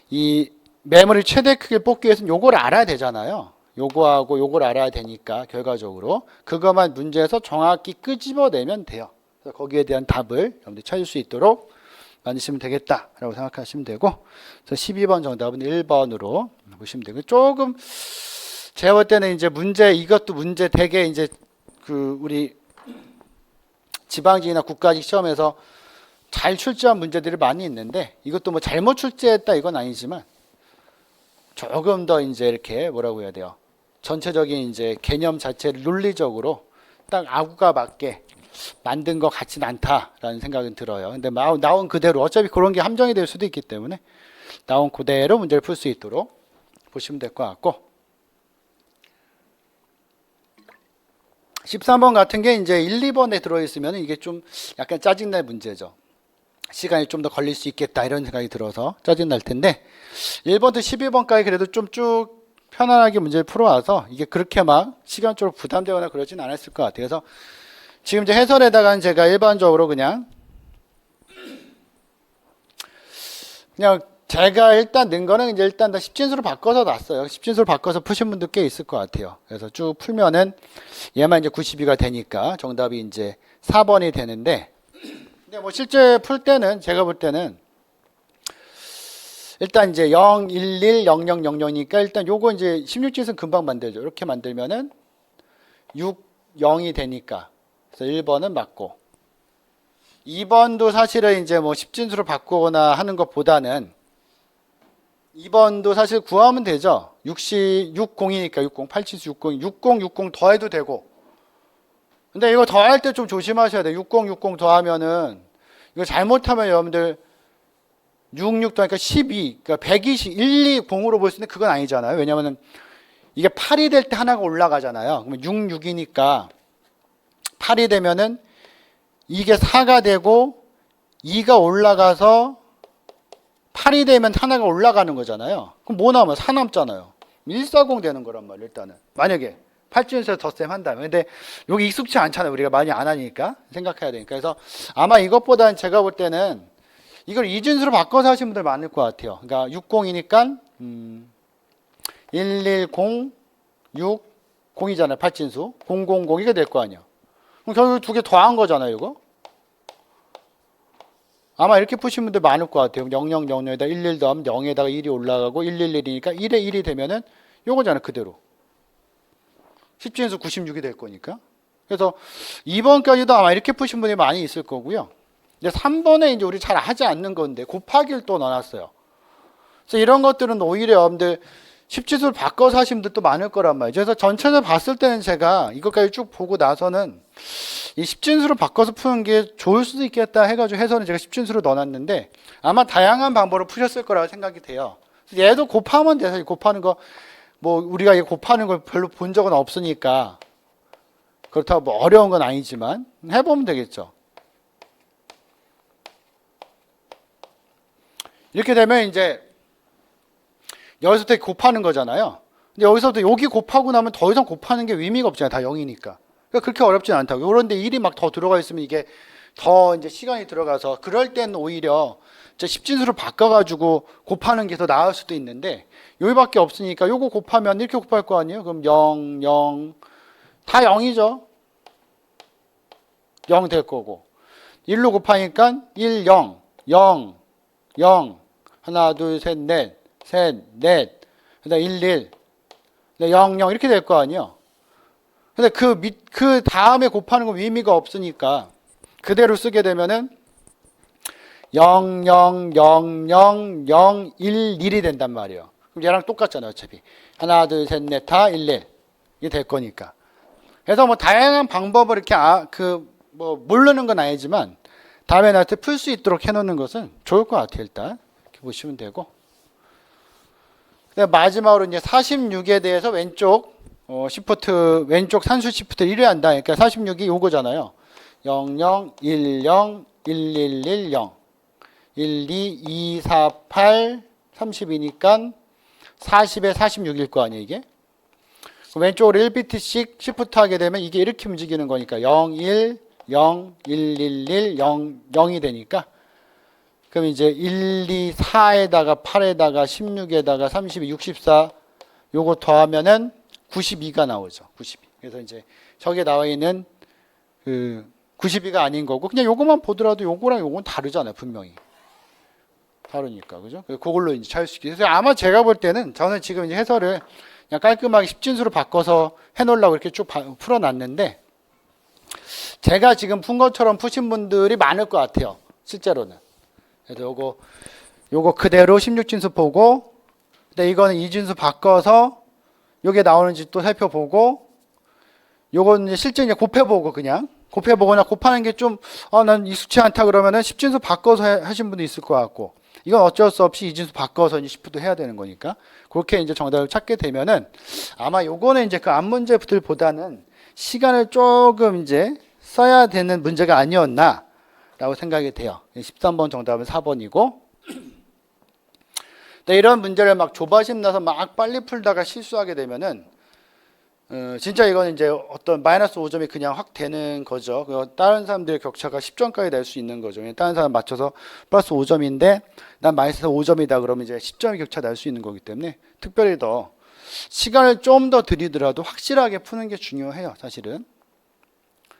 이 메모리 최대 크기를 뽑기 위해서는 요걸 알아야 되잖아요. 요거하고 요걸 알아야 되니까 결과적으로 그것만 문제에서 정확히 끄집어내면 돼요. 그래서 거기에 대한 답을 여러분들이 찾을 수 있도록 만드시면 되겠다라고 생각하시면 되고 그래서 12번 정답은 1번으로 보시면 되고 조금 제가 볼 때는 이제 문제 이것도 문제 되게 이제 그 우리 지방직이나 국가직 시험에서 잘 출제한 문제들이 많이 있는데 이것도 뭐 잘못 출제했다 이건 아니지만 조금 더 이제 이렇게 뭐라고 해야 돼요? 전체적인 이제 개념 자체를 논리적으로 딱 아구가 맞게 만든 것 같진 않다라는 생각은 들어요. 근데 나온 그대로 어차피 그런 게 함정이 될 수도 있기 때문에 나온 그대로 문제를 풀 수 있도록 보시면 될 것 같고 13번 같은 게 이제 1, 2번에 들어있으면 이게 좀 약간 짜증날 문제죠. 시간이 좀 더 걸릴 수 있겠다 이런 생각이 들어서 짜증날 텐데 1번부터 12번까지 그래도 좀 쭉 편안하게 문제를 풀어와서 이게 그렇게 막 시간적으로 부담되거나 그러진 않았을 것 같아요. 그래서 지금 이제 해설에다가는 제가 일반적으로 그냥 제가 일단 넣은 거는 이제 일단 다 십진수로 바꿔서 놨어요. 십진수로 바꿔서 푸신 분도 꽤 있을 것 같아요. 그래서 쭉 풀면은 얘만 이제 92가 되니까 정답이 이제 4번이 되는데, 근데 뭐 실제 풀 때는 제가 볼 때는 일단 이제 0, 1, 1, 0, 0, 0, 0이니까 일단 요거 이제 16진수는 금방 만들죠. 이렇게 만들면은 6, 0이 되니까. 그래서 1번은 맞고. 2번도 사실은 이제 뭐 10진수로 바꾸거나 하는 것보다는 2번도 사실 구하면 되죠. 60이니까 60, 8진수 60, 60, 60 더해도 되고. 근데 이거 더할 때 좀 조심하셔야 돼요. 60, 60 더하면은 이거 잘못하면 여러분들 66 더하니까 12, 그러니까 120, 120으로 볼 수 있는데 그건 아니잖아요. 왜냐면은 이게 8이 될 때 하나가 올라가잖아요. 그러면 66이니까 8이 되면은 이게 4가 되고 2가 올라가서 8이 되면 하나가 올라가는 거잖아요. 그럼 뭐 남아요? 4 남잖아요. 140 되는 거란 말이에요. 일단은 만약에 8진수에서 덧셈 한다면. 근데 여기 익숙치 않잖아요. 우리가 많이 안 하니까 생각해야 되니까. 그래서 아마 이것보다는 제가 볼 때는 이걸 이진수로 바꿔서 하신 분들 많을 것 같아요. 그러니까 60이니까 110, 6, 0이잖아요. 8진수. 000 이게 될 거 아니에요. 그럼 결국 두 개 더한 거잖아요. 이거. 아마 이렇게 푸신 분들 많을 것 같아요. 0000에다 11 더하면 0에다가 1이 올라가고 111이니까 1에 1이 되면은 요거잖아요. 그대로. 10진수 96이 될 거니까. 그래서 2번까지도 아마 이렇게 푸신 분이 많이 있을 거고요. 이제 3번에 이제 우리 잘 하지 않는 건데 곱하기를 또 넣어놨어요. 그래서 이런 것들은 오히려 여러분들 10진수를 바꿔서 하신 분들도 많을 거란 말이죠. 그래서 전체적으로 봤을 때는 제가 이것까지 쭉 보고 나서는 이 10진수로 바꿔서 푸는 게 좋을 수도 있겠다 해가지고 해서는 제가 10진수로 넣어놨는데 아마 다양한 방법으로 푸셨을 거라고 생각이 돼요. 얘도 곱하면 돼서 곱하는 거 뭐 우리가 이 곱하는 걸 별로 본 적은 없으니까 그렇다고 뭐 어려운 건 아니지만 해보면 되겠죠. 이렇게 되면 이제 여기서부터 곱하는 거잖아요. 근데 여기서부터 여기 곱하고 나면 더 이상 곱하는 게 의미가 없잖아요. 다 0이니까. 그러니까 그렇게 어렵진 않다고. 그런데 1이 막 더 들어가 있으면 이게 더 이제 시간이 들어가서 그럴 때는 오히려 10진수로 바꿔가지고 곱하는 게 더 나을 수도 있는데 여기밖에 없으니까 요거 곱하면 이렇게 곱할 거 아니에요? 그럼 0, 0, 다 0이죠. 0 될 거고 1로 곱하니까 1, 0, 0, 0 하나, 둘, 셋, 넷, 셋, 넷 그다음 1, 1 0, 0 이렇게 될 거 아니에요. 근데 그 다음에 곱하는 건 의미가 없으니까 그대로 쓰게 되면은 0, 0, 0, 0, 0, 1, 1이 된단 말이에요. 그럼 얘랑 똑같잖아요. 어차피 하나, 둘, 셋, 넷 다 1, 1 이게 될 거니까. 그래서 뭐 다양한 방법을 이렇게 뭐 모르는 건 아니지만 다음에 나한테 풀 수 있도록 해놓는 것은 좋을 것 같아요. 일단 이렇게 보시면 되고. 마지막으로 이제 46에 대해서 왼쪽 시프트 왼쪽 산수 시프트 1회 한다. 그러니까 46이 요거잖아요. 00, 10, 1110, 12, 2, 4, 8, 30이니까 40에 46일 거 아니에요, 이게? 왼쪽으로 1비트씩 시프트 하게 되면 이게 이렇게 움직이는 거니까 0, 1, 0, 1, 1, 1, 0, 0이 되니까 그럼 이제 1, 2, 4에다가 8에다가 16에다가 32, 64 요거 더하면은 92가 나오죠. 92. 그래서 이제 저기에 나와 있는 그 92가 아닌 거고 그냥 요거만 보더라도 요거랑 요건 다르잖아요. 분명히. 다르니까. 그죠? 그걸로 이제 찾을 수 있게. 그래서 아마 제가 볼 때는 저는 지금 이제 해설을 그냥 깔끔하게 10진수로 바꿔서 해 놓으려고 이렇게 쭉 풀어 놨는데 제가 지금 푼 것처럼 푸신 분들이 많을 것 같아요. 실제로는. 그래서 요거 그대로 16진수 보고 근데 이거는 2진수 바꿔서 요게 나오는지 또 살펴보고 요거는 이제 실제 이제 곱해보고 그냥 곱해보거나 곱하는 게 좀 난 익숙치 않다 그러면은 10진수 바꿔서 하신 분도 있을 것 같고 이건 어쩔 수 없이 2진수 바꿔서 이제 10부도 해야 되는 거니까 그렇게 이제 정답을 찾게 되면은 아마 요거는 이제 그 앞문제들보다는 시간을 조금 이제 써야 되는 문제가 아니었나 라고 생각이 돼요. 13번 정답은 4번이고 이런 문제를 막 조바심 나서 막 빨리 풀다가 실수하게 되면은 진짜 이건 이제 어떤 마이너스 5점이 그냥 확 되는 거죠. 다른 사람들의 격차가 10점까지 될 수 있는 거죠. 다른 사람 맞춰서 플러스 5점인데 난 마이너스 5점이다 그러면 이제 10점의 격차 날 수 있는 거기 때문에 특별히 더 시간을 좀 더 들이더라도 확실하게 푸는 게 중요해요. 사실은.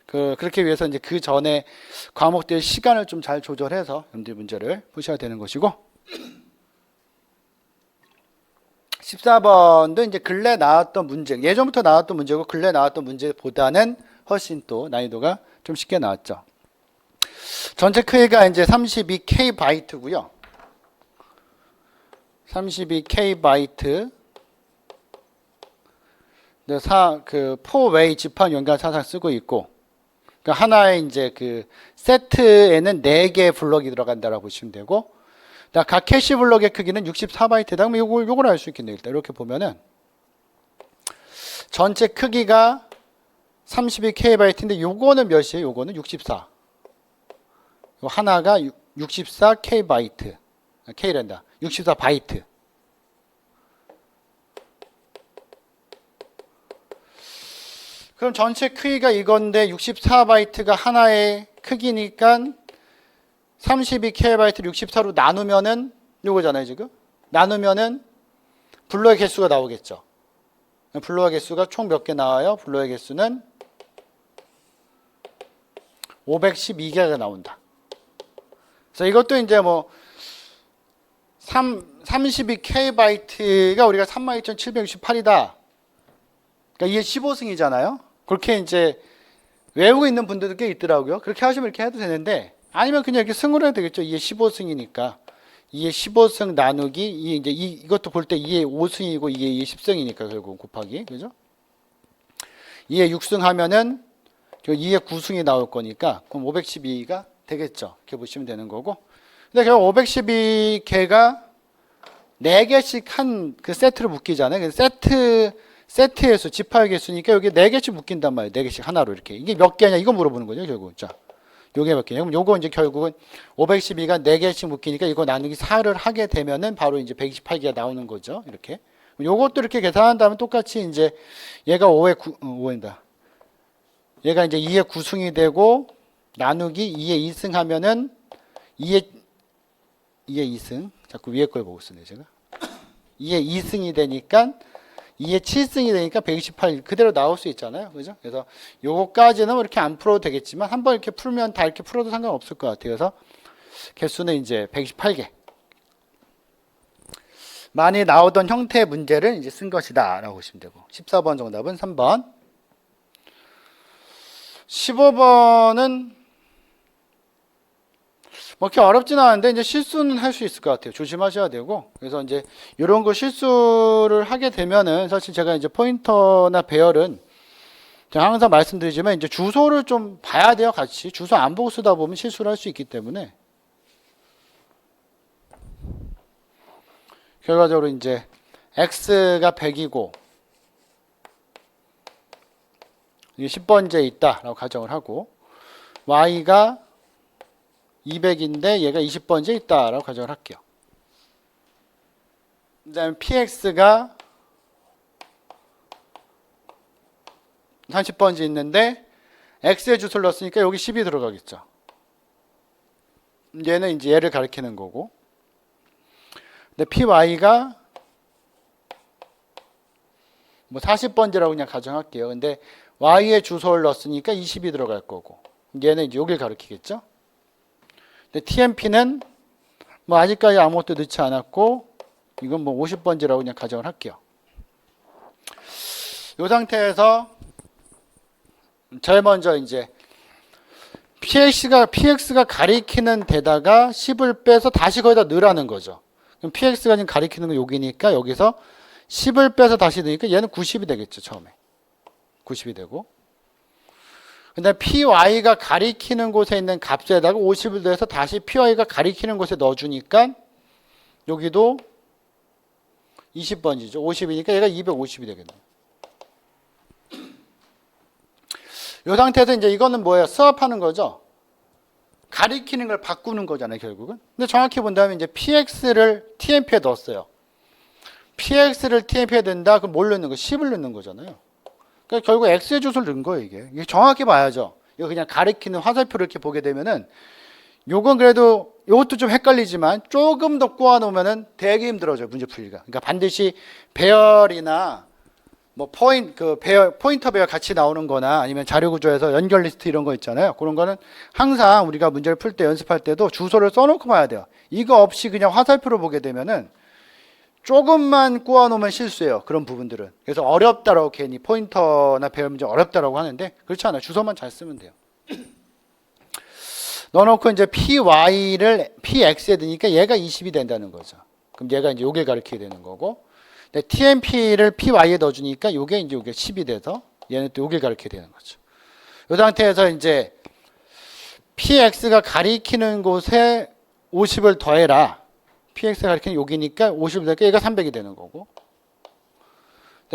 그렇게 위해서 이제 그 전에 과목들 시간을 좀 잘 조절해서 여러분들 문제를 푸셔야 되는 것이고 14번도 이제 근래 나왔던 문제, 예전부터 나왔던 문제고 근래 나왔던 문제보다는 훨씬 또 난이도가 좀 쉽게 나왔죠. 전체 크기가 이제 32K 바이트고요. 32K 바이트. 그 4웨이 지판 연결 사상 쓰고 있고, 그러니까 하나의 이제 그 세트에는 4개 블럭이 들어간다라고 보시면 되고, 각 캐시 블럭의 크기는 64바이트다. 그럼 요걸 알 수 있겠네요. 일단 이렇게 보면은 전체 크기가 32K바이트인데 요거는 몇이에요? 요거는 64. 요 하나가 64K바이트. K란다. 64바이트. 그럼 전체 크기가 이건데 64바이트가 하나의 크기니까 32K바이트를 64로 나누면은 요거잖아요, 지금. 나누면은 블록의 개수가 나오겠죠. 블록의 개수가 총 몇 개 나와요? 블록의 개수는 512개가 나온다. 그래서 이것도 이제 뭐 32K바이트가 우리가 32,768이다. 그러니까 이게 15승이잖아요. 그렇게 이제 외우고 있는 분들도 꽤 있더라고요. 그렇게 하시면 이렇게 해도 되는데 아니면 그냥 이렇게 승으로 해도 되겠죠. 2의 15승이니까 2의 15승 나누기 이제 이것도 볼 때 2의 5승이고 2의 10승이니까 결국 곱하기 그죠? 2의 6승 하면은 2의 9승이 나올 거니까 그럼 512가 되겠죠. 이렇게 보시면 되는 거고. 근데 결국 512개가 4개씩 한 그 세트로 묶이잖아요. 세트의 수, 지파의 개수니까 여기 4개씩 묶인단 말이에요. 4개씩 하나로 이렇게. 이게 몇 개냐 이거 물어보는 거죠, 결국. 자. 요게 몇 개냐? 그럼 요거 이제 결국은 512가 4개씩 묶이니까 이거 나누기 4를 하게 되면은 바로 이제 128개가 나오는 거죠. 이렇게. 요것도 이렇게 계산한다면 똑같이 이제 얘가 5입니다. 얘가 이제 2의 9승이 되고 나누기 2의 2승 하면은 2의 2승. 자꾸 위에 걸 보고 쓰네, 제가. 2의 2승이 되니까 2의 7승이 되니까 128 그대로 나올 수 있잖아요. 그죠? 그래서 요거까지는 이렇게 안 풀어도 되겠지만 한번 이렇게 풀면 다 이렇게 풀어도 상관없을 것 같아요. 그래서 개수는 이제 128개. 많이 나오던 형태의 문제를 이제 쓴 것이다 라고 보시면 되고 14번 정답은 3번. 15번은 뭐 이렇게 어렵진 않은데 이제 실수는 할 수 있을 것 같아요. 조심하셔야 되고. 그래서 이제 이런 거 실수를 하게 되면은 사실 제가 이제 포인터나 배열은 제가 항상 말씀드리지만 이제 주소를 좀 봐야 돼요, 같이. 주소 안 보고 쓰다 보면 실수를 할 수 있기 때문에. 결과적으로 이제 x가 100이고 이게 10번째에 있다라고 가정을 하고 y가 200인데 얘가 20번째 있다라고 가정을 할게요. 그 다음에 px가 30번째 있는데 x의 주소를 넣었으니까 여기 10이 들어가겠죠. 얘는 이제 얘를 가리키는 거고. 근데 py가 뭐 40번째라고 그냥 가정할게요. 근데 y의 주소를 넣었으니까 20이 들어갈 거고. 얘는 이제 여기를 가리키겠죠. 근데 TMP는 뭐 아직까지 아무것도 넣지 않았고 이건 뭐 50번째라고 그냥 가정을 할게요. 이 상태에서 제일 먼저 이제 PX가 가리키는 데다가 10을 빼서 다시 거기다 넣으라는 거죠. 그럼 PX가 지금 가리키는 건 여기니까 여기서 10을 빼서 다시 넣으니까 얘는 90이 되겠죠. 처음에 90이 되고 근데 py가 가리키는 곳에 있는 값에다가 50을 더해서 다시 py가 가리키는 곳에 넣어주니까 여기도 20번지죠. 50이니까 얘가 250이 되겠네요. 이 상태에서 이제 이거는 뭐예요? 수합하는 거죠. 가리키는 걸 바꾸는 거잖아요, 결국은. 근데 정확히 본다면 이제 px를 tmp에 넣었어요. px를 tmp에 넣는다? 그럼 뭘 넣는 거? 10을 넣는 거잖아요. 그러니까 결국 x의 주소를 넣은 거예요, 이게 정확히 봐야죠. 이거 그냥 가리키는 화살표를 이렇게 보게 되면은 요건 그래도 요것도 좀 헷갈리지만 조금 더 꼬아 놓으면은 되게 힘들어져요, 문제 풀기가. 그러니까 반드시 배열이나 뭐 포인터 배열 같이 나오는 거나 아니면 자료 구조에서 연결 리스트 이런 거 있잖아요. 그런 거는 항상 우리가 문제를 풀 때 연습할 때도 주소를 써놓고 봐야 돼요. 이거 없이 그냥 화살표로 보게 되면은 조금만 꼬아 놓으면 실수예요, 그런 부분들은. 그래서 어렵다라고 괜히 포인터나 배열 문제 어렵다라고 하는데 그렇지 않아요. 주소만 잘 쓰면 돼요. 넣어놓고 이제 py를 px에 드니까 얘가 20이 된다는 거죠. 그럼 얘가 이제 요게 가리키게 되는 거고, tmp를 py에 넣어주니까 요게 이제 요게 10이 돼서 얘는 또 요게 가리키게 되는 거죠. 이 상태에서 이제 px가 가리키는 곳에 50을 더해라. px가 가리키는 여기니까 50을 더하니까 얘가 300이 되는 거고,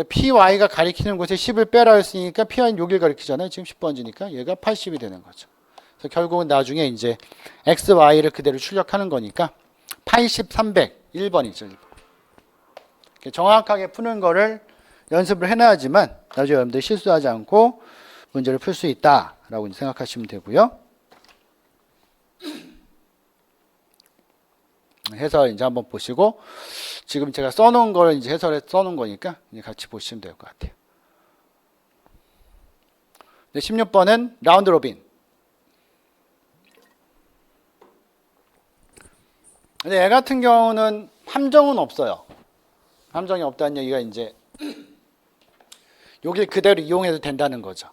py가 가리키는 곳에 10을 빼라 했으니까 py는 여기를 가리키잖아요. 지금 10번지니까 얘가 80이 되는 거죠. 그래서 결국은 나중에 이제 x, y를 그대로 출력하는 거니까 80, 300, 1번이죠. 1번. 정확하게 푸는 거를 연습을 해놔야지만 나중에 여러분들 실수하지 않고 문제를 풀 수 있다라고 생각하시면 되고요. 해설 이제 한번 보시고, 지금 제가 써놓은 걸 이제 해설에 써놓은 거니까 이제 같이 보시면 될 것 같아요. 16번은 라운드 로빈. 근데 얘 같은 경우는 함정은 없어요. 함정이 없다는 얘기가 이제 여길 그대로 이용해도 된다는 거죠.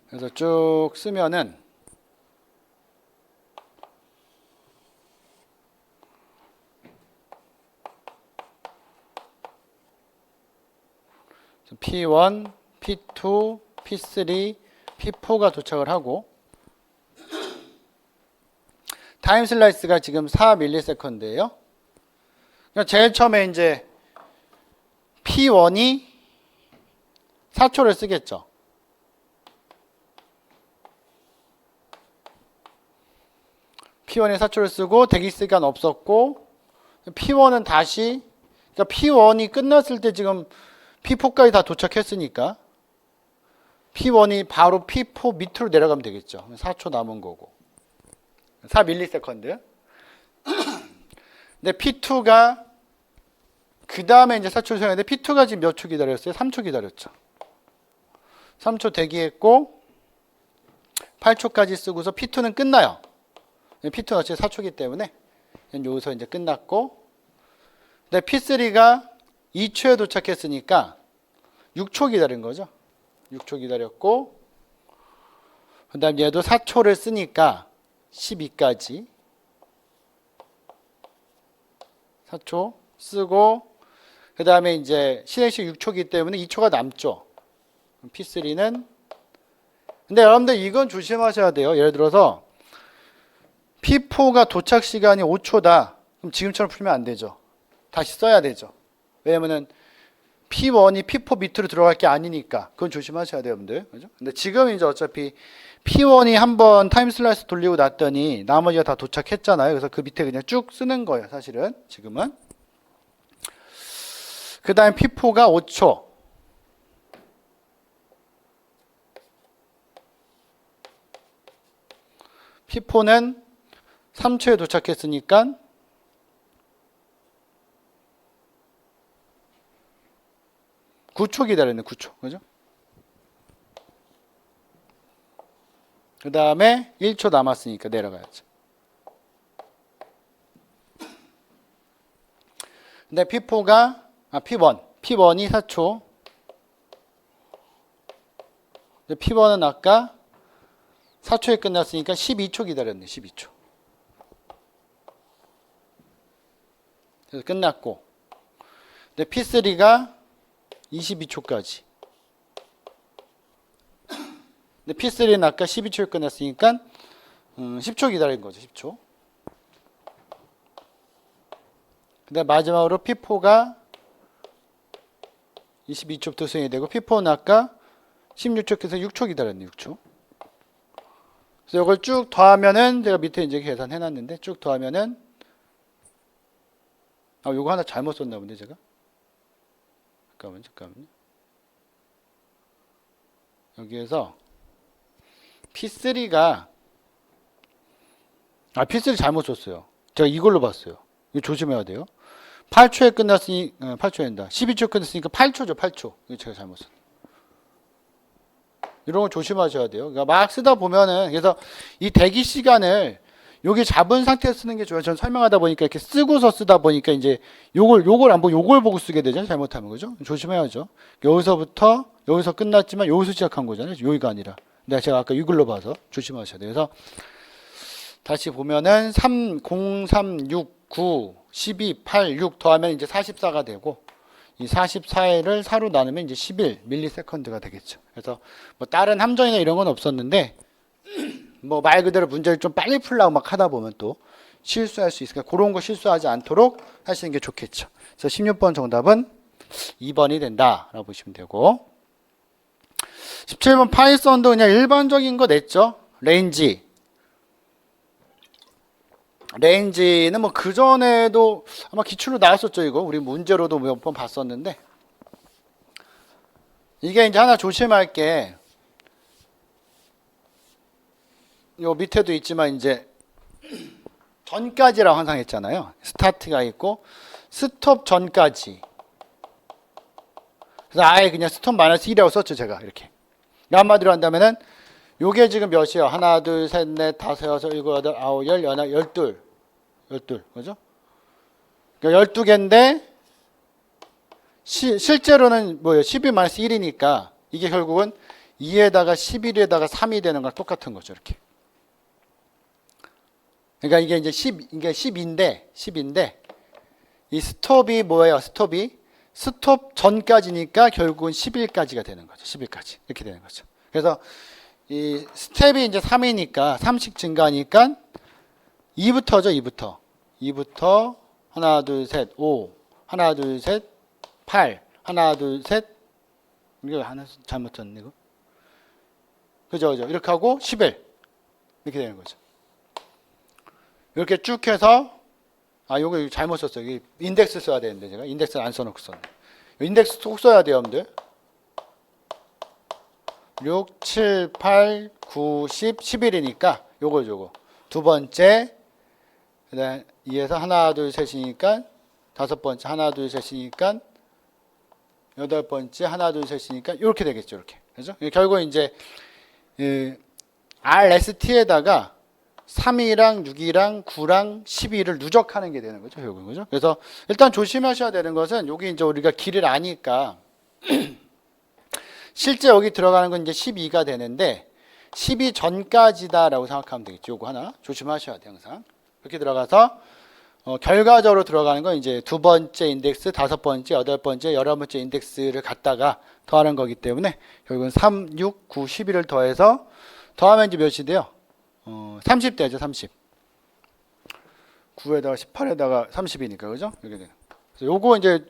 그래서 쭉 쓰면은 P1, P2, P3, P4가 도착을 하고, 타임 슬라이스가 지금 4ms예요. 그러니까 제일 처음에 이제 P1이 4초를 쓰겠죠. P1이 4초를 쓰고 대기 시간 없었고, P1은 다시, 그러니까 P1이 끝났을 때 지금 P4까지 다 도착했으니까 P1이 바로 P4 밑으로 내려가면 되겠죠. 4초 남은 거고. 4ms. 근데 P2가 그 다음에 이제 4초를 생각했는데 P2가 지금 몇 초 기다렸어요? 3초 기다렸죠. 3초 대기했고 8초까지 쓰고서 P2는 끝나요. P2는 어차피 4초기 때문에 여기서 이제 끝났고, 근데 P3가 2초에 도착했으니까 6초 기다린 거죠. 6초 기다렸고, 그 다음 얘도 4초를 쓰니까 12까지 4초 쓰고, 그 다음에 이제 실행시 6초기 때문에 2초가 남죠. P3는, 근데 여러분들 이건 조심하셔야 돼요. 예를 들어서 P4가 도착 시간이 5초다. 그럼 지금처럼 풀면 안 되죠. 다시 써야 되죠. 왜냐면은 P1이 P4 밑으로 들어갈 게 아니니까 그건 조심하셔야 돼요, 여러분들. 그죠? 근데 지금 이제 어차피 P1이 한번 타임 슬라이스 돌리고 났더니 나머지가 다 도착했잖아요. 그래서 그 밑에 그냥 쭉 쓰는 거예요, 사실은. 지금은. 그 다음에 P4가 5초. P4는 3초에 도착했으니까 9초 기다렸네, 9초. 그죠? 그 다음에 1초 남았으니까 내려가야죠. 근데 P1이 4초. P1은 아까 4초에 끝났으니까 12초 기다렸네, 12초. 그래서 끝났고. 근데 P3가 22초까지. 근데 P3는 아까 12초에 끝났으니까 10초 기다린 거죠. 10초. 근데 마지막으로 P4가 22초부터 수행이 되고, P4는 아까 16초에서 6초 기다렸네. 6초. 그래서 이걸 쭉 더하면은 제가 밑에 이제 계산해 놨는데 쭉 더하면은 요거 하나 잘못 썼나 본데 제가. 잠깐만요. 여기에서 P3가 P3 잘못 썼어요. 제가 이걸로 봤어요. 이거 조심해야 돼요. 8초에 끝났으니 8초에 된다. 12초 끝났으니까 8초죠. 8초. 이거 제가 잘못 썼어요. 이런 거 조심하셔야 돼요. 그러니까 막 쓰다 보면은 그래서 이 대기 시간을 여기 잡은 상태에서 쓰는 게 좋아요. 전 설명하다 보니까 이렇게 쓰고서 쓰다 보니까 이제 요걸 안 보고 요걸 보고 쓰게 되잖아요. 잘못하면 그죠? 조심해야죠. 여기서 끝났지만 여기서 시작한 거잖아요. 여기가 아니라. 근데 제가 아까 이걸로 봐서 조심하셔야 돼요. 그래서 다시 보면은 3, 0, 3, 6, 9, 12, 8, 6 더하면 이제 44가 되고 이 44를 4로 나누면 이제 11 밀리세컨드가 되겠죠. 그래서 뭐 다른 함정이나 이런 건 없었는데 뭐 말 그대로 문제를 좀 빨리 풀려고 막 하다 보면 또 실수할 수 있으니까 그런 거 실수하지 않도록 하시는 게 좋겠죠. 그래서 16번 정답은 2번이 된다라고 보시면 되고 17번 파이썬도 그냥 일반적인 거 냈죠. 레인지는 뭐 그전에도 아마 기출로 나왔었죠. 이거 우리 문제로도 몇 번 봤었는데 이게 이제 하나 조심할 게 요 밑에도 있지만 이제 전까지라고 항상 했잖아요. 스타트가 있고 스톱 전까지. 그래서 아예 그냥 스톱 마이너스 1이라고 썼죠. 제가 이렇게. 한마디로 한다면은 요게 지금 몇이에요? 하나, 둘, 셋, 넷, 다섯, 여섯, 일곱, 여덟, 아홉, 열, 열하나, 열둘. 그죠? 그러니까 12개인데 실제로는 뭐예요? 12 마이너스 1이니까 이게 결국은 2에다가 11에다가 3이 되는 거랑 똑같은 거죠. 이렇게. 그러니까 이게 이제 10인데 이 스톱이 뭐예요? 스톱 전까지니까 결국은 10일까지가 되는 거죠. 10일까지. 이렇게 되는 거죠. 그래서 이 스텝이 이제 3이니까 3씩 증가하니까 2부터죠. 2부터 하나, 둘, 셋, 5, 하나, 둘, 셋, 8, 하나, 둘, 셋. 이거 하나 잘못 썼네, 이거. 그죠. 이렇게 하고 11. 이렇게 되는 거죠. 이렇게 쭉 해서 요거 잘못 썼어요. 여기 인덱스 써야 되는데 제가 인덱스를 안 써놓고 썼네. 인덱스 꼭 써야 돼요, 여러분들. 6, 7, 8, 9, 10, 11이니까 요거 두 번째 그다음 2에서 하나, 둘, 셋이니까 다섯 번째 하나, 둘, 셋이니까 여덟 번째 하나, 둘, 셋이니까 이렇게 되겠죠, 이렇게. 그죠? 결국 이제 RST에다가 3이랑 6이랑 9랑 12를 누적하는 게 되는 거죠, 결국은. 그죠? 그래서 일단 조심하셔야 되는 것은 여기 이제 우리가 길을 아니까 실제 여기 들어가는 건 이제 12가 되는데 12 전까지다라고 생각하면 되겠죠. 요거 하나 조심하셔야 돼요, 항상. 이렇게 들어가서 결과적으로 들어가는 건 이제 두 번째 인덱스, 다섯 번째, 여덟 번째, 11번째 인덱스를 갖다가 더하는 거기 때문에 결국은 3, 6, 9, 11을 더해서 더하면 이제 몇이 돼요? 30 되죠, 30. 9에다가 18에다가 30이니까, 그죠? 이렇게 되는. 그래서 요거 이제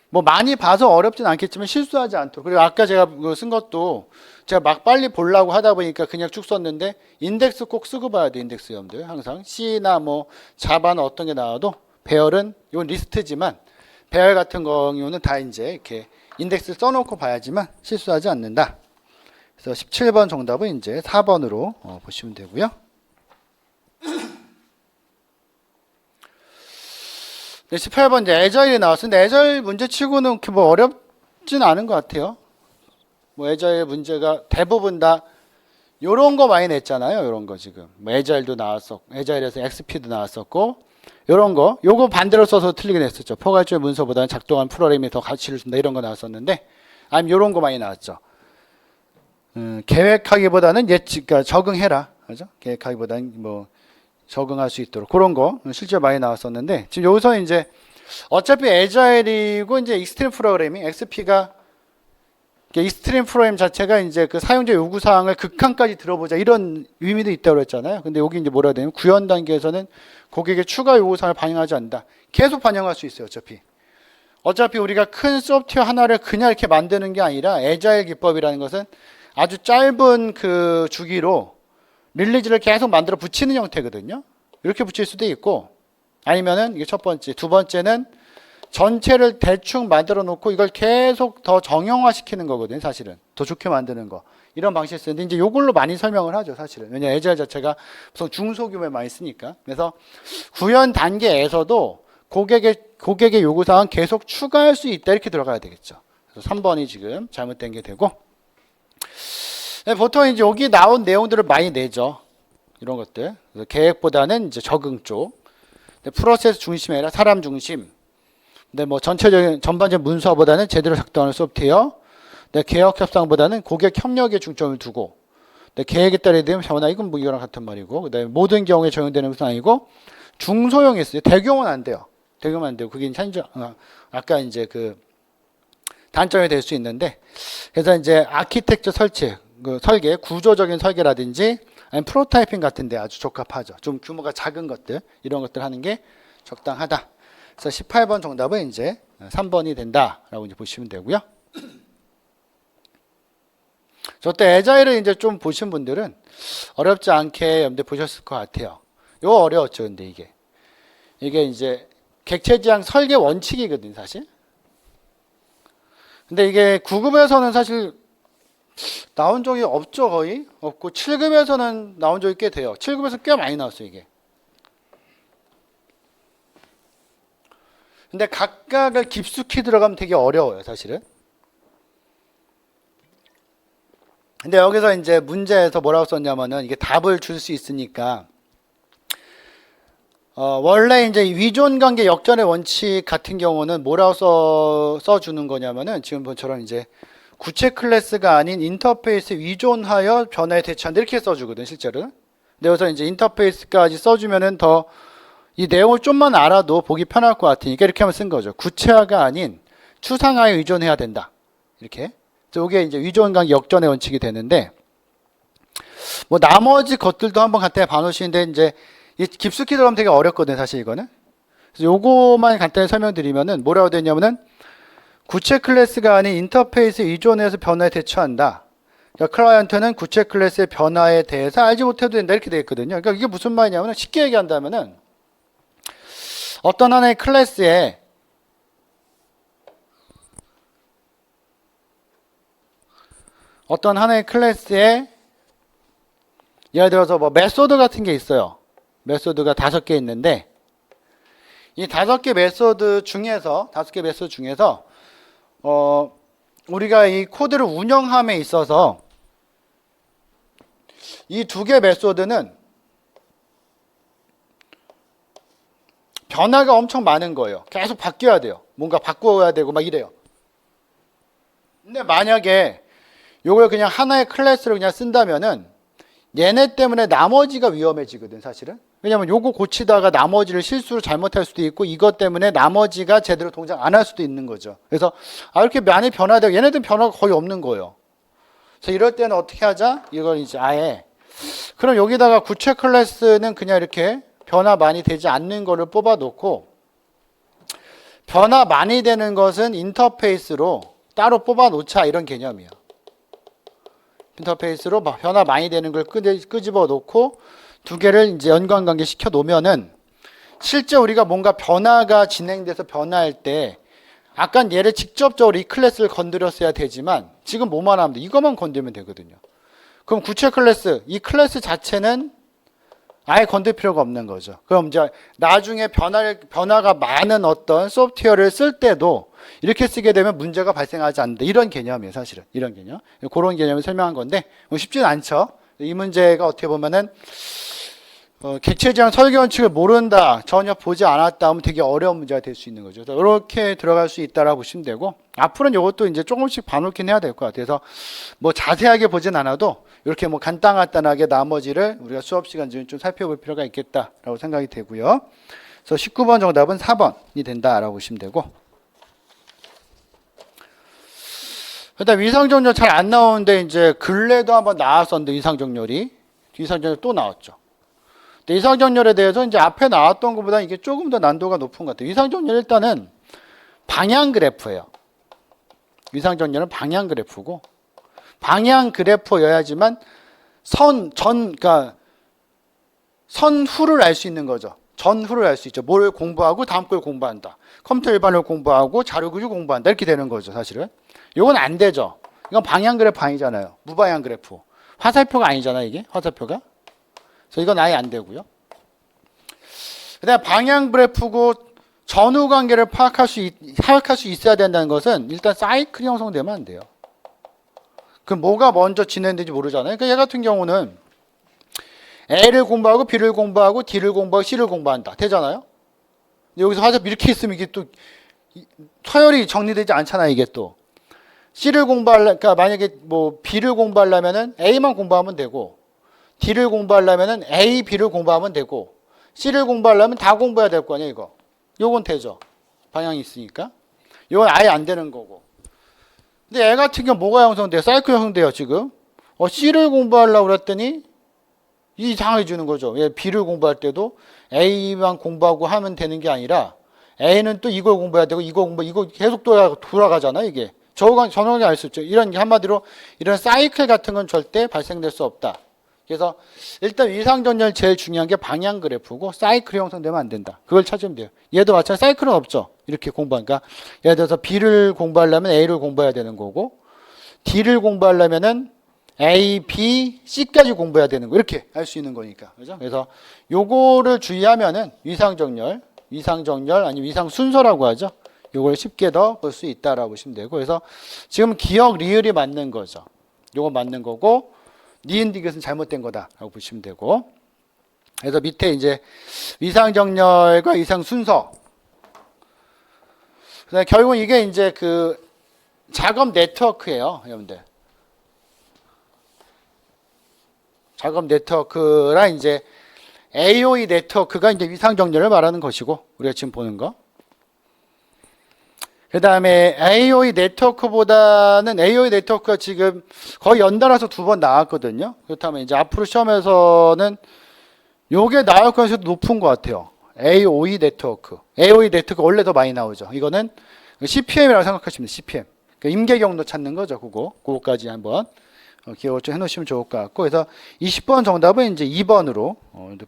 뭐 많이 봐서 어렵진 않겠지만 실수하지 않도록. 그리고 아까 제가 쓴 것도 제가 막 빨리 보려고 하다 보니까 그냥 쭉 썼는데 인덱스 꼭 쓰고 봐야 돼, 인덱스 여러분들. 항상 C나 뭐 자바나 어떤 게 나와도 배열은 이건 리스트지만 배열 같은 경우는 다 이제 이렇게 인덱스 써놓고 봐야지만 실수하지 않는다. 그래서 17번 정답은 이제 4번으로 보시면 되고요. 네, 18번 이제 애저일이 나왔는데 애저일 문제치고는 이렇게 뭐 어렵진 않은 것 같아요. 뭐 애저일 문제가 대부분 다 요런 거 많이 냈잖아요. 요런 거 지금 뭐 애저일도 나왔었고 애저일에서 XP도 나왔었고 요런 거 요거 반대로 써서 틀리게 냈었죠. 포괄적 문서보다는 작동한 프로그램이 더 가치를 준다 이런 거 나왔었는데 아니면 요런 거 많이 나왔죠. 계획하기보다는 그러니까 적응해라. 그죠? 계획하기보다는 뭐 적응할 수 있도록 그런 거 실제 많이 나왔었는데 지금 여기서 이제 어차피 애자일이고 이제 익스트림 프로그래밍 XP가 익스트림 프로그램 자체가 이제 그 사용자 요구 사항을 극한까지 들어보자 이런 의미도 있다고 그랬잖아요. 근데 여기 이제 뭐라 해야 되냐면 구현 단계에서는 고객의 추가 요구 사항을 반영하지 않는다. 계속 반영할 수 있어요. 어차피 우리가 큰 소프트웨어 하나를 그냥 이렇게 만드는 게 아니라 애자일 기법이라는 것은 아주 짧은 그 주기로 릴리즈를 계속 만들어 붙이는 형태거든요. 이렇게 붙일 수도 있고, 아니면은 이게 첫 번째, 두 번째는 전체를 대충 만들어 놓고 이걸 계속 더 정형화 시키는 거거든요. 사실은 더 좋게 만드는 거, 이런 방식을 쓰는데 이제 이걸로 많이 설명을 하죠. 사실은 왜냐 에자일 자체가 우선 중소규모에 많이 쓰니까. 그래서 구현 단계에서도 고객의 요구사항 계속 추가할 수 있다, 이렇게 들어가야 되겠죠. 그래서 3번이 지금 잘못된 게 되고, 보통 이제 여기 나온 내용들을 많이 내죠. 이런 것들. 그래서 계획보다는 이제 적응 쪽. 프로세스 중심이 아니라 사람 중심. 근데 뭐 전체적인 전반적인 문서보다는 제대로 작동하는 소프트웨어. 개혁 협상보다는 고객 협력에 중점을 두고. 계획에 따르게 되면 변화, 이건 뭐 이거랑 같은 말이고. 그다음에 모든 경우에 적용되는 것은 아니고 중소형이 있어요. 대규모는 안 돼요. 대규모는 안 되고 그게 아까 이제 그 단점이 될 수 있는데, 그래서 이제 아키텍처 설계, 구조적인 설계라든지 아니면 프로타이핑 같은 데 아주 적합하죠. 좀 규모가 작은 것들, 이런 것들 하는 게 적당하다. 그래서 18번 정답은 이제 3번이 된다라고 이제 보시면 되고요. 저때 에자일을 이제 좀 보신 분들은 어렵지 않게 염두에 보셨을 것 같아요. 이거 어려웠죠, 근데 이게 이제 객체지향 설계 원칙이거든요, 사실. 근데 이게 9급에서는 사실 나온 적이 없죠. 거의 없고 7급에서는 나온 적이 꽤 돼요. 7급에서 꽤 많이 나왔어요, 이게. 근데 각각을 깊숙이 들어가면 되게 어려워요, 사실은. 근데 여기서 이제 문제에서 뭐라고 썼냐면은 이게 답을 줄 수 있으니까 원래 이제 위존 관계 역전의 원칙 같은 경우는 뭐라고 써주는 거냐면은 지금 본처럼 이제 구체 클래스가 아닌 인터페이스 위존하여 변화에 대처한다, 이렇게 써주거든, 실제로. 근데 여기서 이제 인터페이스까지 써주면은 더 이 내용을 좀만 알아도 보기 편할 것 같으니까 이렇게 하면 쓴 거죠. 구체화가 아닌 추상화에 의존해야 된다, 이렇게. 이게 이제 위존 관계 역전의 원칙이 되는데, 뭐 나머지 것들도 한번 간단히 봐놓으시는데 이제 깊숙이 들어가면 되게 어렵거든요, 사실 이거는. 그래서 요거만 간단히 설명드리면은 뭐라고 되냐면은 구체 클래스가 아닌 인터페이스 의존해서 변화에 대처한다. 그러니까 클라이언트는 구체 클래스의 변화에 대해서 알지 못해도 된다, 이렇게 되어 있거든요. 그러니까 이게 무슨 말이냐면 쉽게 얘기한다면은 어떤 하나의 클래스에 예를 들어서 뭐 메소드 같은 게 있어요. 메소드가 5개 있는데 이 5개 메소드 중에서 우리가 이 코드를 운영함에 있어서 이 2개 메소드는 변화가 엄청 많은 거예요. 계속 바뀌어야 돼요. 뭔가 바꿔야 되고 막 이래요. 근데 만약에 요걸 그냥 하나의 클래스로 그냥 쓴다면은 얘네 때문에 나머지가 위험해지거든, 사실은. 왜냐면 요거 고치다가 나머지를 실수로 잘못할 수도 있고 이것 때문에 나머지가 제대로 동작 안 할 수도 있는 거죠. 그래서 이렇게 많이 변화되고 얘네들은 변화가 거의 없는 거예요. 그래서 이럴 때는 어떻게 하자? 이걸 이제 아예 그럼 여기다가 구체 클래스는 그냥 이렇게 변화 많이 되지 않는 거를 뽑아 놓고 변화 많이 되는 것은 인터페이스로 따로 뽑아 놓자, 이런 개념이에요. 인터페이스로 변화 많이 되는 걸 끄집어 놓고 2개를 이제 연관관계 시켜 놓으면은 실제 우리가 뭔가 변화가 진행돼서 변화할 때 아까 얘를 직접적으로 이 클래스를 건드렸어야 되지만 지금 뭐만 하면 돼? 이것만 건드리면 되거든요. 그럼 구체 클래스, 이 클래스 자체는 아예 건들 필요가 없는 거죠. 그럼 이제 나중에 변화가 많은 어떤 소프트웨어를 쓸 때도 이렇게 쓰게 되면 문제가 발생하지 않는다, 이런 개념이에요, 사실은. 이런 개념. 그런 개념을 설명한 건데 뭐 쉽지는 않죠. 이 문제가 어떻게 보면은 객체지향 설계 원칙을 모른다, 전혀 보지 않았다 하면 되게 어려운 문제가 될 수 있는 거죠. 그래서 이렇게 들어갈 수 있다라고 보시면 되고, 앞으로는 이것도 이제 조금씩 봐놓긴 해야 될 것 같아요. 그래서 뭐 자세하게 보진 않아도 이렇게 뭐 간단하게 나머지를 우리가 수업 시간 중에 좀 살펴볼 필요가 있겠다라고 생각이 되고요. 그래서 19번 정답은 4번이 된다라고 보시면 되고, 일단 위상정렬 잘 안 나오는데 이제 근래도 한번 나왔었는데 위상정렬이 또 나왔죠. 근데 위상정렬에 대해서 이제 앞에 나왔던 것보다 이게 조금 더 난도가 높은 것 같아요. 위상정렬 일단은 방향 그래프예요. 위상정렬은 방향 그래프고, 방향 그래프여야지만 그러니까 선후를 알 수 있는 거죠. 전후를 알 수 있죠. 뭘 공부하고 다음 걸 공부한다. 컴퓨터 일반을 공부하고 자료 구조 공부한다. 이렇게 되는 거죠, 사실은. 이건 안 되죠. 이건 방향 그래프 아니잖아요. 무방향 그래프. 화살표가 아니잖아요, 이게. 화살표가. 그래서 이건 아예 안 되고요. 그다음에 방향 그래프고 전후 관계를 파악할 수 있어야 된다는 것은 일단 사이클이 형성되면 안 돼요. 그럼 뭐가 먼저 진행되는지 모르잖아요. 그러니까 얘 같은 경우는 A를 공부하고 B를 공부하고 D를 공부하고 C를 공부한다. 되잖아요. 근데 여기서 화살표 이렇게 있으면 이게 또 서열이 정리되지 않잖아요. 이게 또 C를 그러니까 만약에 뭐 B를 공부하려면은 A만 공부하면 되고 D를 공부하려면은 A, B를 공부하면 되고 C를 공부하려면 다 공부해야 될 거 아니에요, 이거. 요건 되죠. 방향이 있으니까. 요건 아예 안 되는 거고. 근데 애 같은 경우 뭐가 형성돼요? 사이클 형성돼요, 지금. C를 공부하려고 그랬더니 이상해 주는 거죠. 예, B를 공부할 때도 A만 공부하고 하면 되는 게 아니라 A는 또 이걸 공부해야 되고 이거 계속 돌아가잖아요, 이게. 전원이 알 수 있죠. 이런 한마디로 이런 사이클 같은 건 절대 발생될 수 없다. 그래서 일단 위상전열 제일 중요한 게 방향 그래프고 사이클이 형성되면 안 된다. 그걸 찾으면 돼요. 얘도 마찬가지 사이클은 없죠. 이렇게 공부하니까 예를 들어서 B를 공부하려면 A를 공부해야 되는 거고 D를 공부하려면은 A, B, C까지 공부해야 되는 거 이렇게 할 수 있는 거니까. 그죠? 그래서 요거를 주의하면은 위상정렬 아니면 위상 순서라고 하죠. 요걸 쉽게 더 볼 수 있다라고 보시면 되고. 그래서 지금 기억 리을이 맞는 거죠. 요거 맞는 거고 니은 디귿은 잘못된 거다라고 보시면 되고. 그래서 밑에 이제 위상정렬과 위상 순서. 결국은 이게 이제 그 작업 네트워크예요, 여러분들. 작업 네트워크랑 이제 AOE 네트워크가 이제 위상정렬을 말하는 것이고, 우리가 지금 보는 거. 그 다음에 AOE 네트워크가 지금 거의 연달아서 2번 나왔거든요. 그렇다면 이제 앞으로 시험에서는 요게 나올 가능성이 높은 것 같아요. AOE 네트워크. AOE 네트워크 원래 더 많이 나오죠. 이거는 CPM이라고 생각하시면 돼요. CPM. 그러니까 임계경로 찾는 거죠. 그거까지 한번 기억을 좀 해놓으시면 좋을 것 같고. 그래서 20번 정답은 이제 2번으로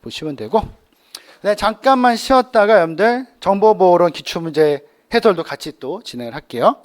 보시면 되고. 잠깐만 쉬었다가 여러분들 정보보호론 기출문제 해설도 같이 또 진행을 할게요.